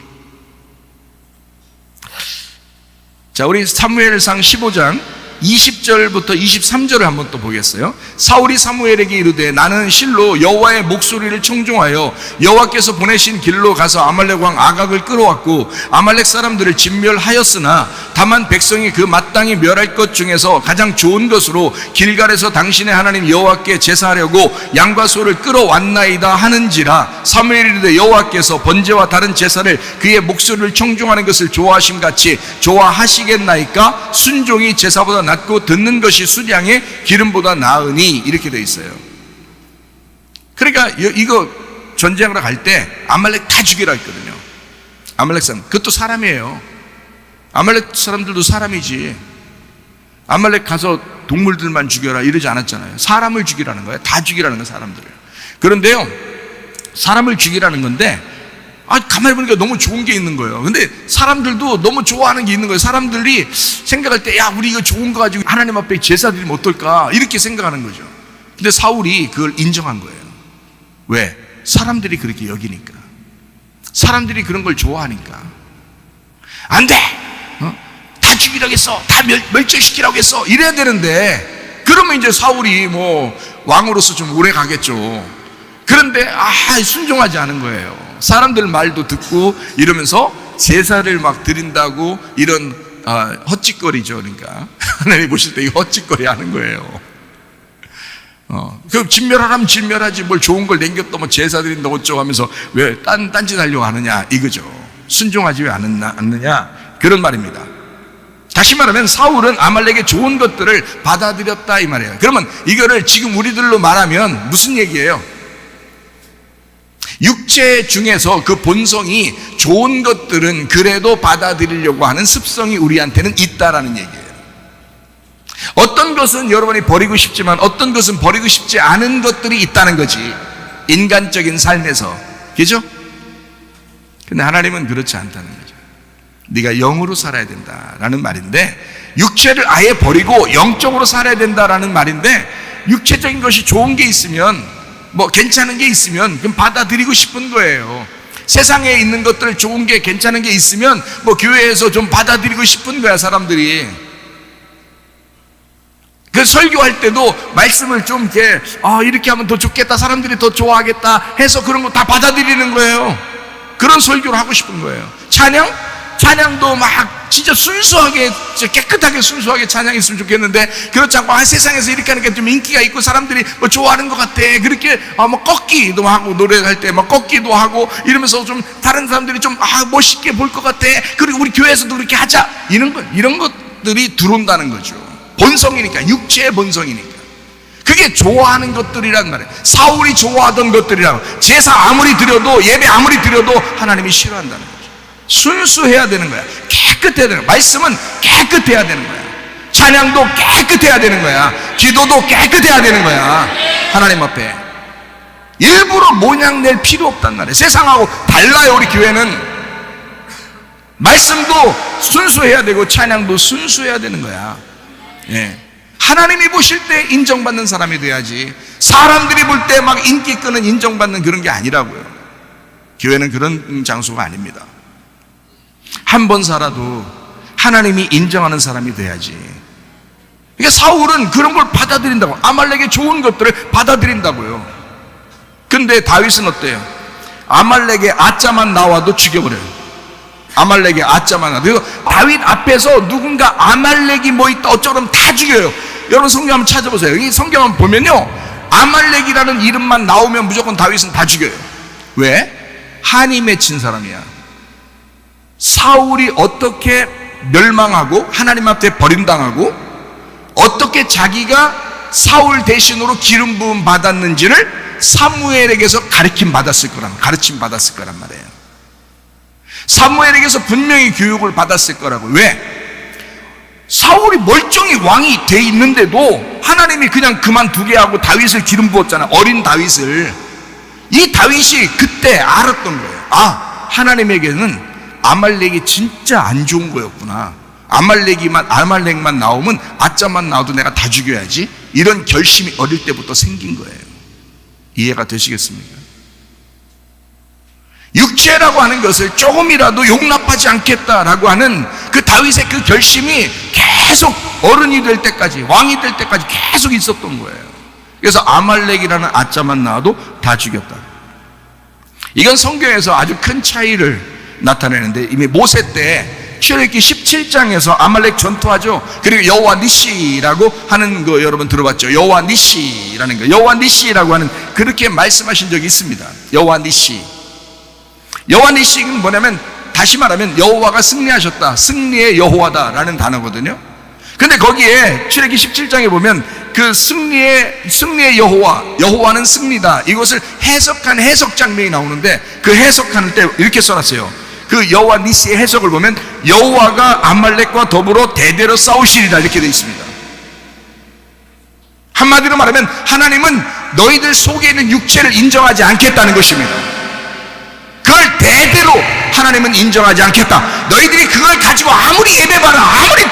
자, 우리 사무엘상 15장 20절부터 23절을 한번 또 보겠어요. 사울이 사무엘에게 이르되 나는 실로 여호와의 목소리를 청종하여 여호와께서 보내신 길로 가서 아말렉 왕 아각을 끌어왔고 아말렉 사람들을 진멸하였으나 다만 백성이 그 마땅히 멸할 것 중에서 가장 좋은 것으로 길갈에서 당신의 하나님 여호와께 제사하려고 양과 소를 끌어왔나이다 하는지라. 사무엘이 이르되 여호와께서 번제와 다른 제사를 그의 목소리를 청종하는 것을 좋아하심 같이 좋아하시겠나이까? 순종이 제사보다 낫고 듣는 것이 수량의 기름보다 나으니. 이렇게 되어 있어요. 그러니까 이거 전쟁하러 갈 때 아말렉 다 죽이라 했거든요. 아말렉 사람, 그것도 사람이에요. 아말렉 사람들도 사람이지. 아말렉 가서 동물들만 죽여라 이러지 않았잖아요. 사람을 죽이라는 거예요. 다 죽이라는 거예요, 사람들을. 그런데요, 사람을 죽이라는 건데 가만히 보니까 너무 좋은 게 있는 거예요. 근데 사람들도 너무 좋아하는 게 있는 거예요. 사람들이 생각할 때, 야, 우리 이거 좋은 거 가지고 하나님 앞에 제사 드리면 어떨까? 이렇게 생각하는 거죠. 근데 사울이 그걸 인정한 거예요. 왜? 사람들이 그렇게 여기니까. 사람들이 그런 걸 좋아하니까. 안 돼! 다 죽이라고 했어. 다 멸절시키라고 했어. 이래야 되는데, 그러면 이제 사울이 뭐 왕으로서 좀 오래 가겠죠. 그런데 순종하지 않은 거예요. 사람들 말도 듣고 이러면서 제사를 막 드린다고 이런 헛짓거리죠. 그러니까 하나님이 보실 때 이거 헛짓거리 하는 거예요. 그 진멸하라면 진멸하지 뭘 좋은 걸 남겼다 뭐 제사 드린다고 어쩌고 하면서 왜 딴짓 하려고 하느냐 이거죠. 순종하지 왜 않느냐 그런 말입니다. 다시 말하면 사울은 아말렉의 좋은 것들을 받아들였다 이 말이에요. 그러면 이거를 지금 우리들로 말하면 무슨 얘기예요? 육체 중에서 그 본성이 좋은 것들은 그래도 받아들이려고 하는 습성이 우리한테는 있다라는 얘기예요. 어떤 것은 여러분이 버리고 싶지만 어떤 것은 버리고 싶지 않은 것들이 있다는 거지. 인간적인 삶에서. 그죠? 근데 하나님은 그렇지 않다는 거죠. 네가 영으로 살아야 된다라는 말인데, 육체를 아예 버리고 영적으로 살아야 된다라는 말인데, 육체적인 것이 좋은 게 있으면 뭐 괜찮은 게 있으면 그럼 받아들이고 싶은 거예요. 세상에 있는 것들 좋은 게 괜찮은 게 있으면 뭐 교회에서 좀 받아들이고 싶은 거야, 사람들이. 그 설교할 때도 말씀을 좀 이렇게 하면 더 좋겠다, 사람들이 더 좋아하겠다 해서 그런 거 다 받아들이는 거예요. 그런 설교를 하고 싶은 거예요. 찬양도 막 진짜 순수하게, 깨끗하게 순수하게 찬양했으면 좋겠는데 그렇지 않고 세상에서 이렇게 하니까 좀 인기가 있고 사람들이 뭐 좋아하는 것 같아. 그렇게 뭐 꺾기도 하고, 노래할 때 막 꺾기도 하고 이러면서 좀 다른 사람들이 좀 멋있게 볼 것 같아. 그리고 우리 교회에서도 그렇게 하자. 이런 것들이 들어온다는 거죠. 본성이니까, 육체의 본성이니까. 그게 좋아하는 것들이란 말이에요. 사울이 좋아하던 것들이라고. 제사 아무리 드려도, 예배 아무리 드려도 하나님이 싫어한다는 거죠. 순수해야 되는 거야. 깨끗해야 되는 거야. 말씀은 깨끗해야 되는 거야. 찬양도 깨끗해야 되는 거야. 기도도 깨끗해야 되는 거야. 하나님 앞에 일부러 모양 낼 필요 없단 말이에요. 세상하고 달라요. 우리 교회는 말씀도 순수해야 되고 찬양도 순수해야 되는 거야. 예. 하나님이 보실 때 인정받는 사람이 돼야지, 사람들이 볼 때 막 인기 끄는 인정받는 그런 게 아니라고요. 교회는 그런 장소가 아닙니다. 한 번 살아도 하나님이 인정하는 사람이 돼야지. 그러니까 사울은 그런 걸 받아들인다고, 아말렉의 좋은 것들을 받아들인다고요. 근데 다윗은 어때요? 아말렉의 아짜만 나와도 죽여버려요. 아말렉의 아짜만 나와도. 그래서 다윗 앞에서 누군가 아말렉이 뭐 있다 어쩌면 다 죽여요. 여러분 성경 한번 찾아보세요. 이 성경 한번 보면요, 아말렉이라는 이름만 나오면 무조건 다윗은 다 죽여요. 왜? 한이 맺힌 사람이야. 사울이 어떻게 멸망하고 하나님 앞에 버림당하고 어떻게 자기가 사울 대신으로 기름 부음 받았는지를 사무엘에게서 가르침 받았을 거란 말이에요. 사무엘에게서 분명히 교육을 받았을 거라고. 왜? 사울이 멀쩡히 왕이 돼 있는데도 하나님이 그냥 그만두게 하고 다윗을 기름 부었잖아. 어린 다윗을. 이 다윗이 그때 알았던 거예요. 아, 하나님에게는 아말렉이 진짜 안 좋은 거였구나. 아말렉만 나오면 아짜만 나와도 내가 다 죽여야지. 이런 결심이 어릴 때부터 생긴 거예요. 이해가 되시겠습니까? 육체라고 하는 것을 조금이라도 용납하지 않겠다라고 하는 그 다윗의 그 결심이 계속 어른이 될 때까지, 왕이 될 때까지 계속 있었던 거예요. 그래서 아말렉이라는 아짜만 나와도 다 죽였다. 이건 성경에서 아주 큰 차이를 나타내는데, 이미 모세 때 출애굽기 17장에서 아말렉 전투하죠. 그리고 여호와 니시라고 하는 거 여러분 들어봤죠? 여호와 니시라는 거, 여호와 니시라고 하는, 그렇게 말씀하신 적이 있습니다. 여호와 니시. 여호와 니시는 뭐냐면, 다시 말하면 여호와가 승리하셨다, 승리의 여호와다라는 단어거든요. 근데 거기에 출애굽기 17장에 보면 그 승리의 여호와는 승리다, 이것을 해석한 해석 장면이 나오는데, 그 해석하는 때 이렇게 써놨어요. 그 여호와 니시의 해석을 보면 여호와가 아말렉과 더불어 대대로 싸우시리라, 이렇게 되어 있습니다. 한마디로 말하면 하나님은 너희들 속에 있는 육체를 인정하지 않겠다는 것입니다. 그걸 대대로 하나님은 인정하지 않겠다. 너희들이 그걸 가지고 아무리 예배봐라, 아무리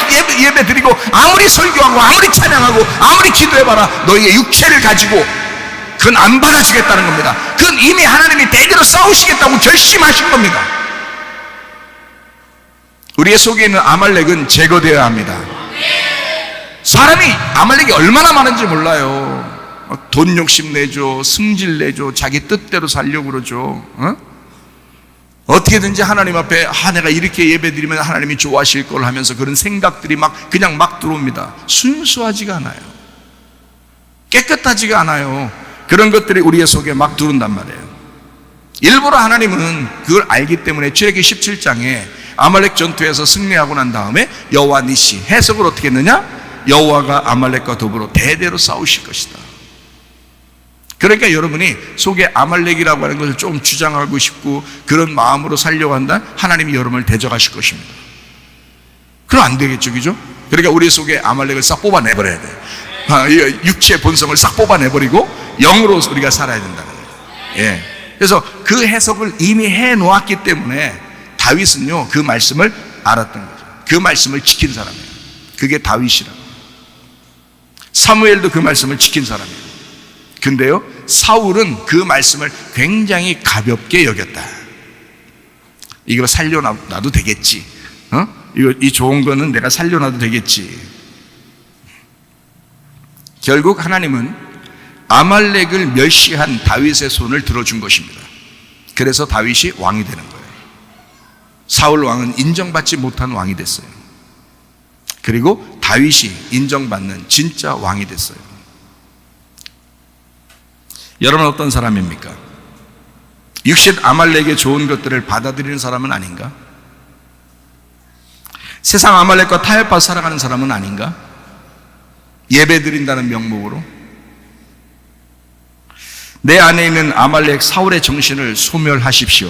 예배 드리고, 아무리 설교하고, 아무리 찬양하고, 아무리 기도해봐라, 너희의 육체를 가지고 그건 안 받아주겠다는 겁니다. 그건 이미 하나님이 대대로 싸우시겠다고 결심하신 겁니다. 우리의 속에 있는 아말렉은 제거되어야 합니다. 사람이 아말렉이 얼마나 많은지 몰라요. 돈 욕심 내죠, 승질 내죠, 자기 뜻대로 살려고 그러죠. 어떻게든지 하나님 앞에 내가 이렇게 예배드리면 하나님이 좋아하실 걸 하면서 그런 생각들이 그냥 막 들어옵니다. 순수하지가 않아요. 깨끗하지가 않아요. 그런 것들이 우리의 속에 막 들어온단 말이에요. 일부러 하나님은 그걸 알기 때문에 출애굽기 17장에 아말렉 전투에서 승리하고 난 다음에 여호와 니시, 해석을 어떻게 했느냐? 여호와가 아말렉과 더불어 대대로 싸우실 것이다. 그러니까 여러분이 속에 아말렉이라고 하는 것을 좀 주장하고 싶고 그런 마음으로 살려고 한다, 하나님이 여러분을 대적하실 것입니다. 그럼 안 되겠죠, 그죠? 그러니까 우리 속에 아말렉을 싹 뽑아내버려야 돼요. 육체의 본성을 싹 뽑아내버리고 영으로 우리가 살아야 된다는 거예요. 예. 그래서 그 해석을 이미 해놓았기 때문에 다윗은요, 그 말씀을 알았던 거죠. 그 말씀을 지킨 사람이에요. 그게 다윗이라고. 사무엘도 그 말씀을 지킨 사람이에요. 근데요, 사울은 그 말씀을 굉장히 가볍게 여겼다. 이거 살려놔도 되겠지. 이 좋은 거는 내가 살려놔도 되겠지. 결국 하나님은 아말렉을 멸시한 다윗의 손을 들어준 것입니다. 그래서 다윗이 왕이 되는 거예요. 사울 왕은 인정받지 못한 왕이 됐어요. 그리고 다윗이 인정받는 진짜 왕이 됐어요. 여러분 어떤 사람입니까? 육신 아말렉의 좋은 것들을 받아들이는 사람은 아닌가? 세상 아말렉과 타협하여 살아가는 사람은 아닌가? 예배 드린다는 명목으로 내 안에 있는 아말렉 사울의 정신을 소멸하십시오.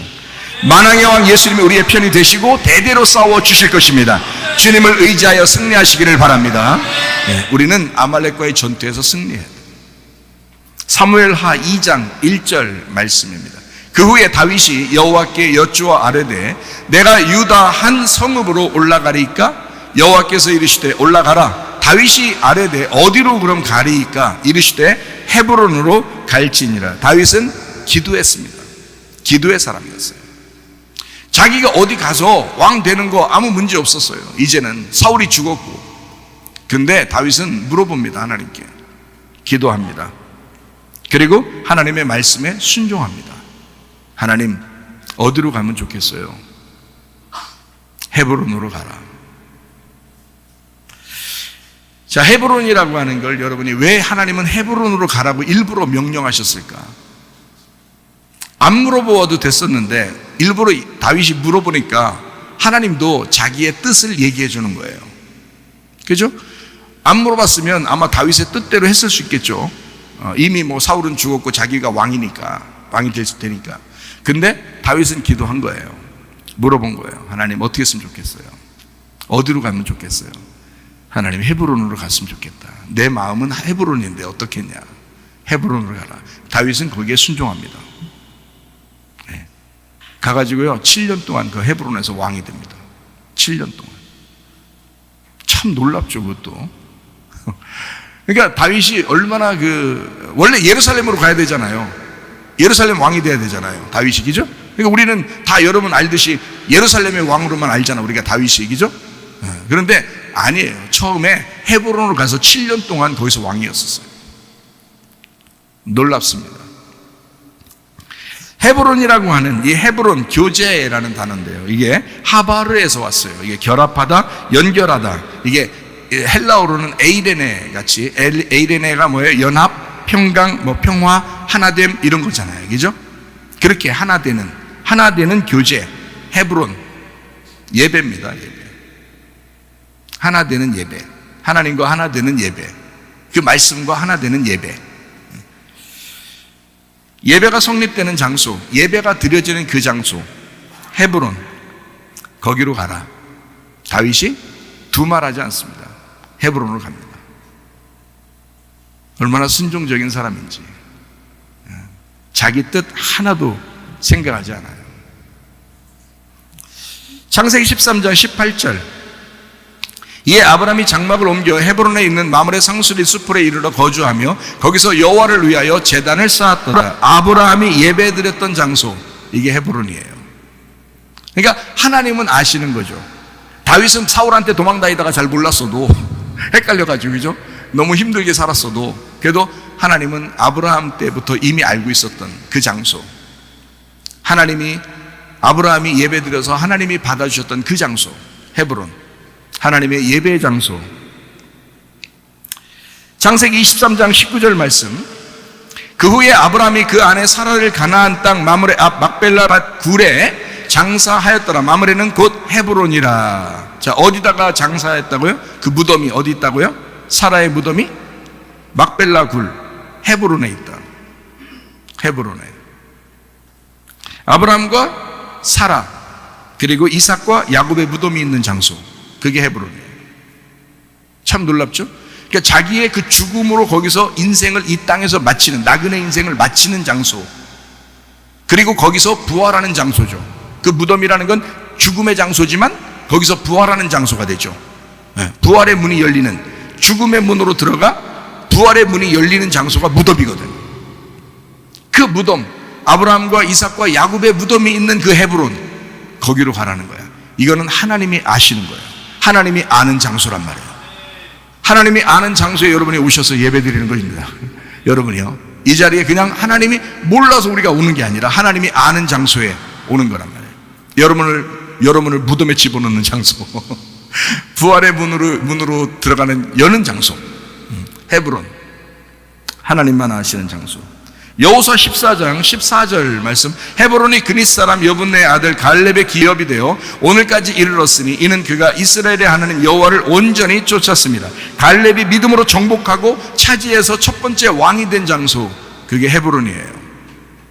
만왕의 왕 예수님이 우리의 편이 되시고 대대로 싸워 주실 것입니다. 주님을 의지하여 승리하시기를 바랍니다. 네, 우리는 아말렉과의 전투에서 승리해야 돼요. 사무엘하 2장 1절 말씀입니다. 그 후에 다윗이 여호와께 여쭈어 아뢰되 내가 유다 한 성읍으로 올라가리까? 여호와께서 이르시되 올라가라. 다윗이 아뢰되 어디로 그럼 가리이까? 이르시되 헤브론으로 갈지니라. 다윗은 기도했습니다. 기도의 사람이었어요. 자기가 어디 가서 왕 되는 거 아무 문제 없었어요. 이제는 사울이 죽었고. 근데 다윗은 물어봅니다. 하나님께. 기도합니다. 그리고 하나님의 말씀에 순종합니다. 하나님, 어디로 가면 좋겠어요? 헤브론으로 가라. 자, 헤브론이라고 하는 걸 여러분이 왜 하나님은 헤브론으로 가라고 일부러 명령하셨을까? 안 물어보아도 됐었는데 일부러 다윗이 물어보니까 하나님도 자기의 뜻을 얘기해 주는 거예요. 그죠? 안 물어봤으면 아마 다윗의 뜻대로 했을 수 있겠죠. 이미 뭐 사울은 죽었고 자기가 왕이니까, 왕이 됐을 테니까. 근데 다윗은 기도한 거예요. 물어본 거예요. 하나님, 어떻게 했으면 좋겠어요? 어디로 가면 좋겠어요? 하나님, 헤브론으로 갔으면 좋겠다. 내 마음은 헤브론인데 어떻겠냐? 헤브론으로 가라. 다윗은 거기에 순종합니다. 네. 가가지고요 7년 동안 그 헤브론에서 왕이 됩니다. 7년 동안. 참 놀랍죠, 그것도. 그러니까 다윗이 얼마나 원래 예루살렘으로 가야 되잖아요. 예루살렘 왕이 돼야 되잖아요, 다윗이. 그죠? 그러니까 우리는 다 여러분 알듯이 예루살렘의 왕으로만 알잖아, 우리가 다윗이. 그죠? 그런데 아니에요. 처음에 헤브론으로 가서 7년 동안 거기서 왕이었었어요. 놀랍습니다. 헤브론이라고 하는 이 헤브론, 교제라는 단어인데요, 이게 하바르에서 왔어요. 이게 결합하다, 연결하다. 이게 헬라어로는 에이레네 같이, 에이레네가 뭐예요? 연합, 평강, 뭐 평화, 하나됨 이런 거잖아요. 그죠? 그렇게 하나 되는 교제, 헤브론, 예배입니다. 예배. 하나 되는 예배. 하나님과 하나 되는 예배. 그 말씀과 하나 되는 예배. 예배가 성립되는 장소, 예배가 드려지는 그 장소, 헤브론, 거기로 가라. 다윗이 두말하지 않습니다. 헤브론으로 갑니다. 얼마나 순종적인 사람인지. 자기 뜻 하나도 생각하지 않아요. 창세기 13장 18절. 이에 아브라함이 장막을 옮겨 헤브론에 있는 마므레 상수리 수풀에 이르러 거주하며 거기서 여호와를 위하여 제단을 쌓았더라. 아브라함이 예배드렸던 장소, 이게 헤브론이에요. 그러니까 하나님은 아시는 거죠. 다윗은 사울한테 도망다니다가 잘 몰랐어도, 헷갈려가지고, 그죠? 너무 힘들게 살았어도, 그래도 하나님은 아브라함 때부터 이미 알고 있었던 그 장소, 아브라함이 예배드려서 하나님이 받아주셨던 그 장소, 헤브론, 하나님의 예배 장소. 창세기 23장 19절 말씀. 그 후에 아브라함이 그 아내 사라를 가나안 땅 마므레 앞 막벨라 밭 굴에 장사하였더라. 마므레는 곧 헤브론이라. 자, 어디다가 장사했다고요? 그 무덤이 어디 있다고요? 사라의 무덤이 막벨라 굴, 헤브론에 있다. 헤브론에. 아브라함과 사라, 그리고 이삭과 야곱의 무덤이 있는 장소, 그게 헤브론이에요. 참 놀랍죠? 그러니까 자기의 그 죽음으로 거기서 인생을 이 땅에서 마치는, 나그네 인생을 마치는 장소, 그리고 거기서 부활하는 장소죠. 그 무덤이라는 건 죽음의 장소지만 거기서 부활하는 장소가 되죠. 부활의 문이 열리는, 죽음의 문으로 들어가 부활의 문이 열리는 장소가 무덤이거든. 그 무덤, 아브라함과 이삭과 야곱의 무덤이 있는 그 헤브론, 거기로 가라는 거야. 이거는 하나님이 아시는 거예요. 하나님이 아는 장소란 말이에요. 하나님이 아는 장소에 여러분이 오셔서 예배드리는 것입니다. 여러분이요, 이 자리에 그냥 하나님이 몰라서 우리가 오는 게 아니라 하나님이 아는 장소에 오는 거란 말이에요. 여러분을 무덤에 집어넣는 장소, 부활의 문으로 들어가는, 여는 장소, 헤브론, 하나님만 아시는 장소. 여호수아 14장 14절 말씀. 헤브론이 그릿 사람 여분네 아들 갈렙의 기업이 되어 오늘까지 이르렀으니 이는 그가 이스라엘의 하나님 여호와를 온전히 쫓았습니다. 갈렙이 믿음으로 정복하고 차지해서 첫 번째 왕이 된 장소, 그게 헤브론이에요.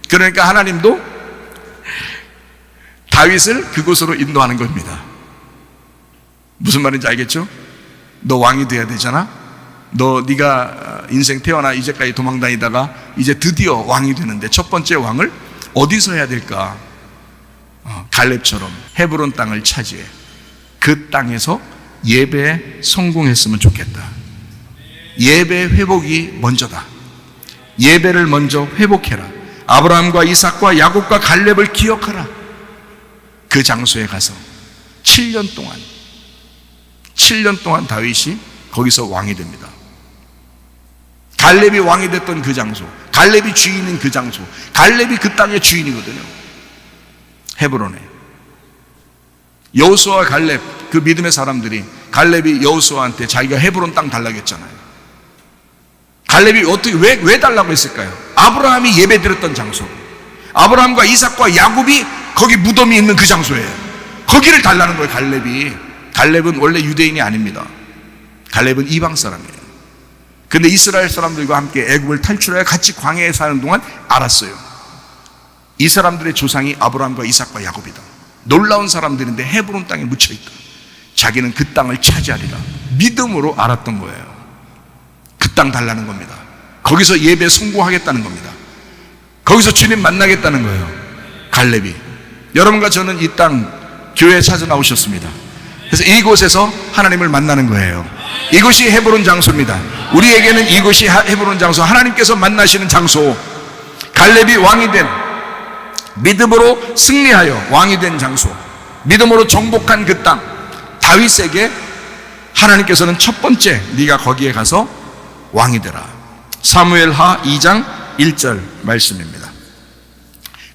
그러니까 하나님도 다윗을 그곳으로 인도하는 겁니다. 무슨 말인지 알겠죠? 너 왕이 돼야 되잖아. 네가 인생 태어나 이제까지 도망다니다가 이제 드디어 왕이 되는데 첫 번째 왕을 어디서 해야 될까? 갈렙처럼 헤브론 땅을 차지해 그 땅에서 예배에 성공했으면 좋겠다. 예배 회복이 먼저다. 예배를 먼저 회복해라. 아브라함과 이삭과 야곱과 갈렙을 기억하라. 그 장소에 가서 7년 동안 다윗이 거기서 왕이 됩니다. 갈렙이 왕이 됐던 그 장소, 갈렙이 주인인 그 장소, 갈렙이 그 땅의 주인이거든요. 헤브론에. 여호수아와 갈렙, 그 믿음의 사람들이 갈렙이 여호수아한테 자기가 헤브론 땅 달라고 했잖아요. 갈렙이 어떻게 왜 달라고 했을까요? 아브라함이 예배드렸던 장소, 아브라함과 이삭과 야곱이 거기 무덤이 있는 그 장소예요. 거기를 달라는 거예요. 갈렙은 원래 유대인이 아닙니다. 갈렙은 이방 사람이에요. 근데 이스라엘 사람들과 함께 애굽을 탈출하여 같이 광야에 사는 동안 알았어요. 이 사람들의 조상이 아브라함과 이삭과 야곱이다. 놀라운 사람들인데 헤브론 땅에 묻혀있다. 자기는 그 땅을 차지하리라. 믿음으로 알았던 거예요. 그 땅 달라는 겁니다. 거기서 예배 성공하겠다는 겁니다. 거기서 주님 만나겠다는 거예요. 갈렙이. 여러분과 저는 이 땅 교회에 찾아 나오셨습니다. 그래서 이곳에서 하나님을 만나는 거예요. 이곳이 헤브론 장소입니다. 우리에게는 이곳이 헤브론 장소, 하나님께서 만나시는 장소. 갈렙이 왕이 된, 믿음으로 승리하여 왕이 된 장소, 믿음으로 정복한 그 땅, 다윗에게 하나님께서는 첫 번째, 네가 거기에 가서 왕이 되라. 사무엘하 2장 1절 말씀입니다.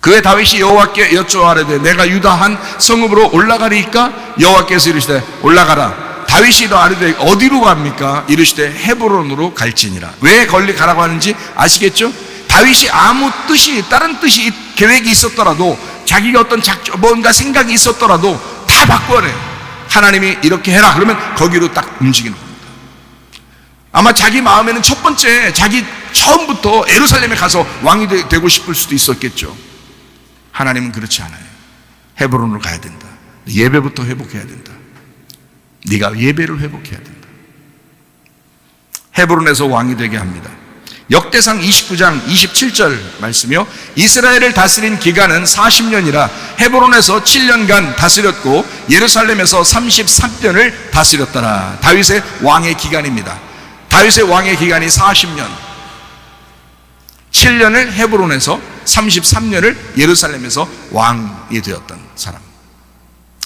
그의 다윗이 여호와께 여쭈아르되 내가 유다 한 성읍으로 올라가리이까? 여호와께서 이르시되 올라가라. 다윗이 더 아르되 어디로 갑니까? 이르시되 헤브론으로 갈지니라. 왜 걸리 가라고 하는지 아시겠죠? 다윗이 아무 뜻이, 다른 뜻이, 계획이 있었더라도, 자기가 어떤 뭔가 생각이 있었더라도 다 바꿔내. 하나님이 이렇게 해라 그러면 거기로 딱 움직이는 겁니다. 아마 자기 마음에는 첫 번째, 자기 처음부터 예루살렘에 가서 왕이 되고 싶을 수도 있었겠죠. 하나님은 그렇지 않아요. 헤브론으로 가야 된다. 예배부터 회복해야 된다. 네가 예배를 회복해야 된다. 헤브론에서 왕이 되게 합니다. 역대상 29장 27절 말씀이요. 이스라엘을 다스린 기간은 40년이라 헤브론에서 7년간 다스렸고 예루살렘에서 33년을 다스렸더라. 다윗의 왕의 기간입니다. 다윗의 왕의 기간이 40년, 7년을 헤브론에서 33년을 예루살렘에서 왕이 되었던 사람.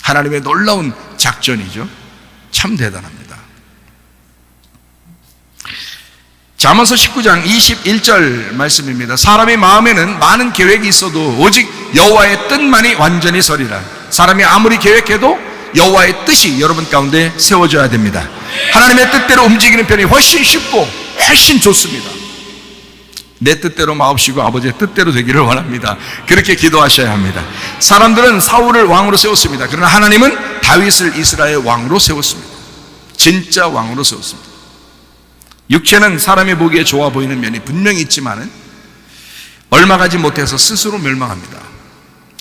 하나님의 놀라운 작전이죠. 참 대단합니다. 잠언서 19장 21절 말씀입니다. 사람의 마음에는 많은 계획이 있어도 오직 여호와의 뜻만이 완전히 서리라. 사람이 아무리 계획해도 여호와의 뜻이 여러분 가운데 세워져야 됩니다. 하나님의 뜻대로 움직이는 편이 훨씬 쉽고 훨씬 좋습니다. 내 뜻대로 마옵시고 아버지의 뜻대로 되기를 원합니다. 그렇게 기도하셔야 합니다. 사람들은 사울을 왕으로 세웠습니다. 그러나 하나님은 다윗을 이스라엘 왕으로 세웠습니다. 진짜 왕으로 세웠습니다. 육체는 사람이 보기에 좋아 보이는 면이 분명히 있지만은 얼마 가지 못해서 스스로 멸망합니다.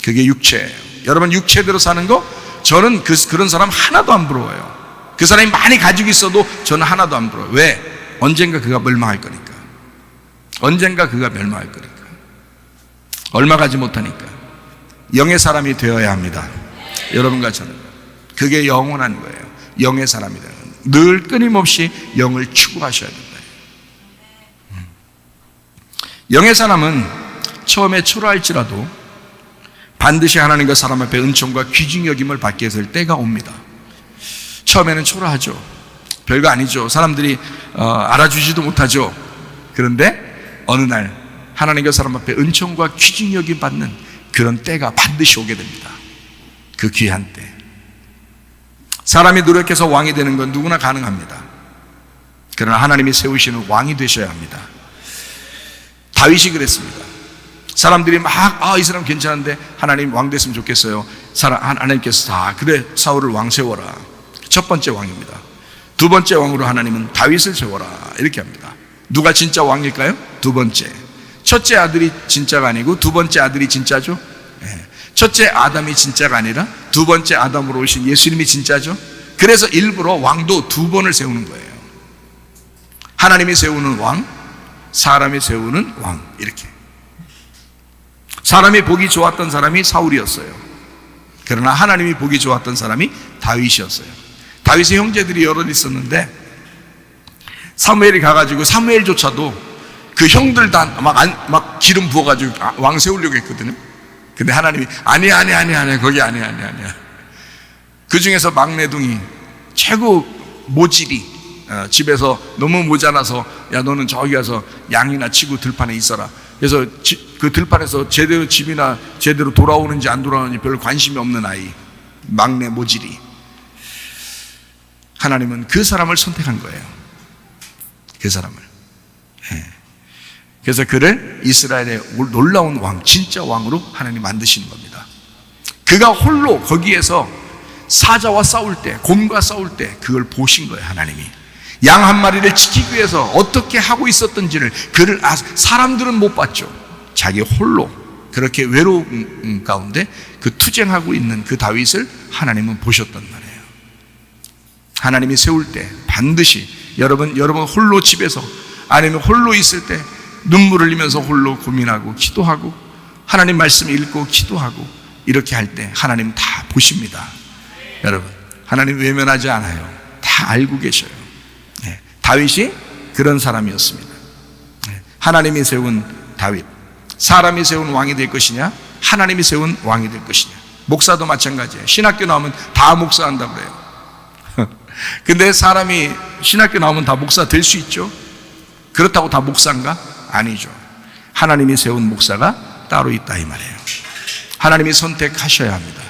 그게 육체예요. 여러분 육체대로 사는 거 저는 그런 사람 하나도 안 부러워요. 그 사람이 많이 가지고 있어도 저는 하나도 안 부러워요. 왜? 언젠가 그가 멸망할 거니까. 언젠가 그가 멸망할 거니까. 얼마 가지 못하니까. 영의 사람이 되어야 합니다. 여러분과 저는. 그게 영원한 거예요. 영의 사람이 되는 거예요. 늘 끊임없이 영을 추구하셔야 된다. 영의 사람은 처음에 초라할지라도 반드시 하나님과 사람 앞에 은총과 귀중 여김을 받게 될 때가 옵니다. 처음에는 초라하죠. 별거 아니죠. 사람들이 알아주지도 못하죠. 그런데 어느 날 하나님과 사람 앞에 은총과 귀중 여김 받는 그런 때가 반드시 오게 됩니다. 그 귀한 때. 사람이 노력해서 왕이 되는 건 누구나 가능합니다. 그러나 하나님이 세우시는 왕이 되셔야 합니다. 다윗이 그랬습니다. 사람들이 막 이 사람 괜찮은데 하나님 왕 됐으면 좋겠어요. 하나님께서 그래 사울을 왕 세워라. 첫 번째 왕입니다. 두 번째 왕으로 하나님은 다윗을 세워라 이렇게 합니다. 누가 진짜 왕일까요? 두 번째. 첫째 아들이 진짜가 아니고 두 번째 아들이 진짜죠. 첫째 아담이 진짜가 아니라 두 번째 아담으로 오신 예수님이 진짜죠. 그래서 일부러 왕도 두 번을 세우는 거예요. 하나님이 세우는 왕, 사람이 세우는 왕 이렇게. 사람이 보기 좋았던 사람이 사울이었어요. 그러나 하나님이 보기 좋았던 사람이 다윗이었어요. 다윗의 형제들이 여럿 있었는데 사무엘이 가가지고 사무엘조차도 그 형들 다 막 기름 부어가지고 왕 세우려고 했거든요. 근데 하나님이 아니야 거기 아니야. 그 중에서 막내둥이 최고 모질이 집에서 너무 모자라서 야 너는 저기 가서 양이나 치고 들판에 있어라. 그래서 그 들판에서 제대로 집이나 제대로 돌아오는지 안 돌아오는지 별로 관심이 없는 아이, 막내 모질이. 하나님은 그 사람을 선택한 거예요. 그 사람을. 그래서 그를 이스라엘의 놀라운 왕, 진짜 왕으로 하나님 만드시는 겁니다. 그가 홀로 거기에서 사자와 싸울 때, 곰과 싸울 때 그걸 보신 거예요. 하나님이 양 한 마리를 지키기 위해서 어떻게 하고 있었던지를 그를 사람들은 못 봤죠. 자기 홀로 그렇게 외로움 가운데 그 투쟁하고 있는 그 다윗을 하나님은 보셨단 말이에요. 하나님이 세울 때 반드시 여러분 홀로 집에서 아니면 홀로 있을 때 눈물을 흘리면서 홀로 고민하고 기도하고 하나님 말씀 읽고 기도하고 이렇게 할 때 하나님 다 보십니다. 여러분, 하나님 외면하지 않아요. 다 알고 계셔요. 다윗이 그런 사람이었습니다. 하나님이 세운 다윗, 사람이 세운 왕이 될 것이냐, 하나님이 세운 왕이 될 것이냐. 목사도 마찬가지예요. 신학교 나오면 다 목사한다고 그래요. 근데 사람이 신학교 나오면 다 목사 될 수 있죠? 그렇다고 다 목사인가? 아니죠. 하나님이 세운 목사가 따로 있다 이 말이에요. 하나님이 선택하셔야 합니다.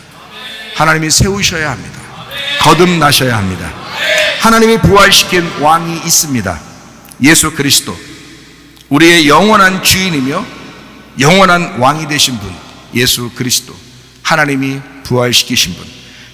하나님이 세우셔야 합니다. 거듭나셔야 합니다. 하나님이 부활시킨 왕이 있습니다. 예수 그리스도, 우리의 영원한 주인이며 영원한 왕이 되신 분, 예수 그리스도, 하나님이 부활시키신 분.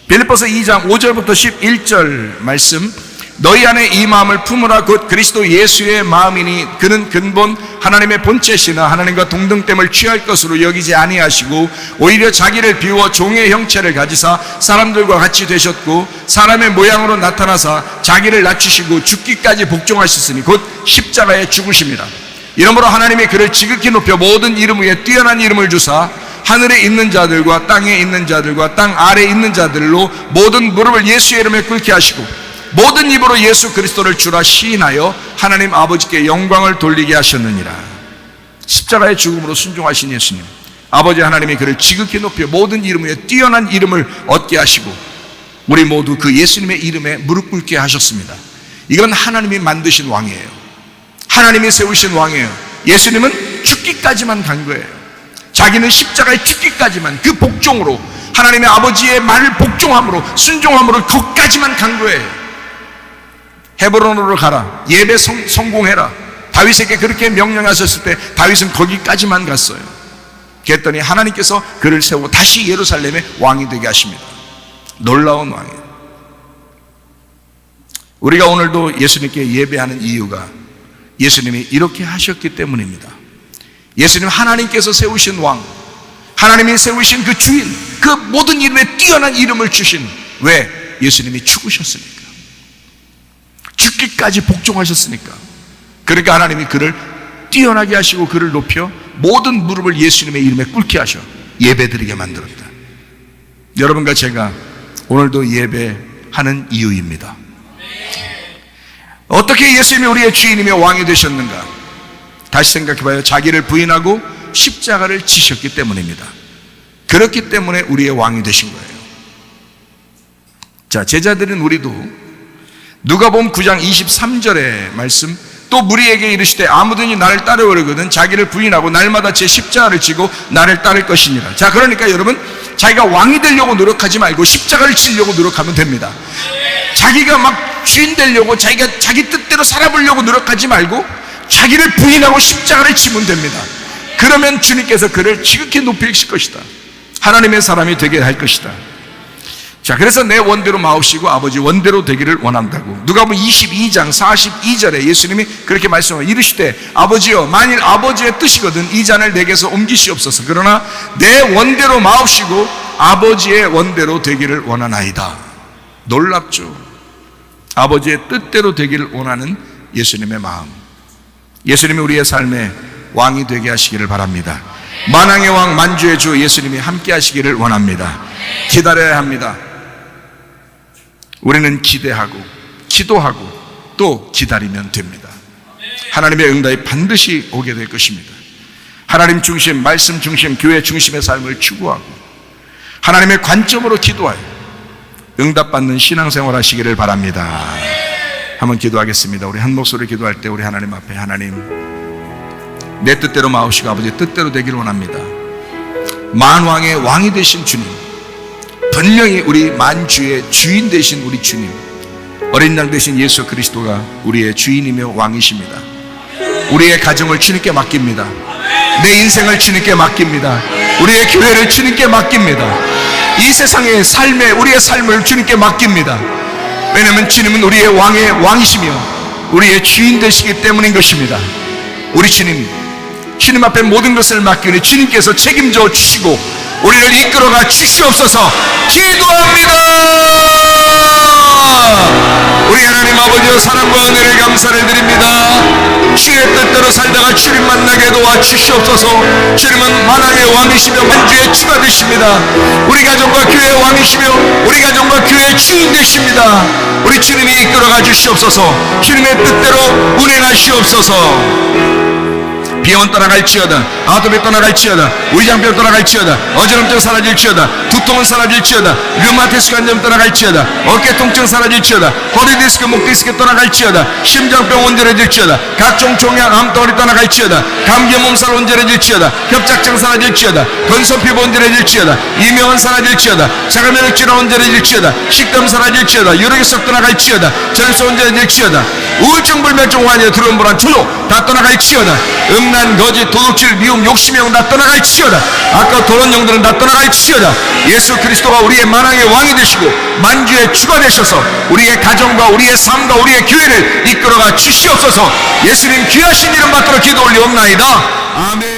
빌립보서 2장 5절부터 11절 말씀, 너희 안에 이 마음을 품으라 곧 그리스도 예수의 마음이니 그는 근본 하나님의 본체시나 하나님과 동등됨을 취할 것으로 여기지 아니하시고 오히려 자기를 비워 종의 형체를 가지사 사람들과 같이 되셨고 사람의 모양으로 나타나사 자기를 낮추시고 죽기까지 복종하셨으니 곧 십자가에 죽으십니다. 이러므로 하나님이 그를 지극히 높여 모든 이름 위에 뛰어난 이름을 주사 하늘에 있는 자들과 땅에 있는 자들과 땅 아래에 있는 자들로 모든 무릎을 예수의 이름에 꿇게 하시고 모든 입으로 예수 그리스도를 주라 시인하여 하나님 아버지께 영광을 돌리게 하셨느니라. 십자가의 죽음으로 순종하신 예수님, 아버지 하나님이 그를 지극히 높여 모든 이름 위에 뛰어난 이름을 얻게 하시고 우리 모두 그 예수님의 이름에 무릎 꿇게 하셨습니다. 이건 하나님이 만드신 왕이에요. 하나님이 세우신 왕이에요. 예수님은 죽기까지만 간 거예요. 자기는 십자가에 죽기까지만, 그 복종으로 하나님의 아버지의 말을 복종함으로 순종함으로 거기까지만 간 거예요. 헤브론으로 가라, 예배 성공해라, 다윗에게 그렇게 명령하셨을 때 다윗은 거기까지만 갔어요. 그랬더니 하나님께서 그를 세우고 다시 예루살렘의 왕이 되게 하십니다. 놀라운 왕이에요. 우리가 오늘도 예수님께 예배하는 이유가 예수님이 이렇게 하셨기 때문입니다. 예수님, 하나님께서 세우신 왕, 하나님이 세우신 그 주인, 그 모든 이름에 뛰어난 이름을 주신, 왜? 예수님이 죽으셨으니까, 죽기까지 복종하셨으니까. 그러니까 하나님이 그를 뛰어나게 하시고 그를 높여 모든 무릎을 예수님의 이름에 꿇게 하셔 예배드리게 만들었다. 여러분과 제가 오늘도 예배하는 이유입니다. 어떻게 예수님이 우리의 주인이며 왕이 되셨는가? 다시 생각해봐요. 자기를 부인하고 십자가를 지셨기 때문입니다. 그렇기 때문에 우리의 왕이 되신 거예요. 자, 제자들은 우리도 누가복음 9장 23절의 말씀, 또 무리에게 이르시되 아무든지 나를 따르려거든 자기를 부인하고 날마다 제 십자가를 지고 나를 따를 것이니라. 자, 그러니까 여러분, 자기가 왕이 되려고 노력하지 말고 십자가를 지려고 노력하면 됩니다. 자기가 막 주인 되려고 자기가 자기 뜻대로 살아보려고 노력하지 말고 자기를 부인하고 십자가를 지면 됩니다. 그러면 주님께서 그를 지극히 높이실 것이다. 하나님의 사람이 되게 할 것이다. 자, 그래서 내 원대로 마옵시고 아버지 원대로 되기를 원한다고. 누가복음 22장 42절에 예수님이 그렇게 말씀하시고 이르시되 아버지여, 만일 아버지의 뜻이거든 이 잔을 내게서 옮기시옵소서. 그러나 내 원대로 마옵시고 아버지의 원대로 되기를 원하나이다. 놀랍죠? 아버지의 뜻대로 되기를 원하는 예수님의 마음. 예수님이 우리의 삶의 왕이 되게 하시기를 바랍니다. 만왕의 왕 만주의 주 예수님이 함께 하시기를 원합니다. 기다려야 합니다. 우리는 기대하고 기도하고 또 기다리면 됩니다. 하나님의 응답이 반드시 오게 될 것입니다. 하나님 중심, 말씀 중심, 교회 중심의 삶을 추구하고 하나님의 관점으로 기도하여 응답받는 신앙생활 하시기를 바랍니다. 한번 기도하겠습니다. 우리 한 목소리 기도할 때 우리 하나님 앞에, 하나님, 내 뜻대로 마옵시고 아버지 뜻대로 되기를 원합니다. 만왕의 왕이 되신 주님, 분명히 우리 만주의 주인 되신 우리 주님, 어린 양 되신 예수 그리스도가 우리의 주인이며 왕이십니다. 우리의 가정을 주님께 맡깁니다. 내 인생을 주님께 맡깁니다. 우리의 교회를 주님께 맡깁니다. 이 세상의 삶에 우리의 삶을 주님께 맡깁니다. 왜냐하면 주님은 우리의 왕의 왕이시며 우리의 주인 되시기 때문인 것입니다. 우리 주님 앞에 모든 것을 맡기니 주님께서 책임져 주시고 우리를 이끌어가 주시옵소서 기도합니다. 우리 하나님 아버지의 사랑과 은혜를 감사를 드립니다. 주의 뜻대로 살다가 주님 만나게 도와주시옵소서. 주님은 만왕의 왕이시며 만주의 주가 되십니다. 우리 가정과 교회의 왕이시며 우리 가정과 교회의 주인 되십니다. 우리 주님이 이끌어가 주시옵소서. 주님의 뜻대로 운행하시옵소서. 비원 떠나갈지어다, 아토피 떠나갈지어다, 위장병 떠나갈지어다, 어지럼증 사라질지어다, 두통은 사라질지어다, 류마티스 관절 떠나갈지어다, 어깨 통증 사라질지어다, 허리 디스크, 목 디스크 떠나갈지어다, 심장병 온전해질지어다, 각종 종양 암덩어리 떠나갈지어다, 감기 몸살 온전해질지어다, 협착증 사라질지어다, 건소피부 온전해질지어다, 이명은 사라질지어다, 자가면역질환 온전해질지어다, 식담 사라질지어다, 유력의석 떠나갈지어다, 전립선 온전해질지어다, 우울증 불면증 환자 들어온 불안 초조 다 떠나갈지어다, 음란, 거짓, 도둑질, 미움, 욕심형 다 떠나갈지어다, 아까 도런 영들은 다 떠나갈지어다. 예수 그리스도가 우리의 만왕의 왕이 되시고 만주의 주가 되셔서 우리의 가정과 우리의 삶과 우리의 교회를 이끌어가 주시옵소서. 예수님 귀하신 이름 받들어 기도 올리옵나이다. 아멘.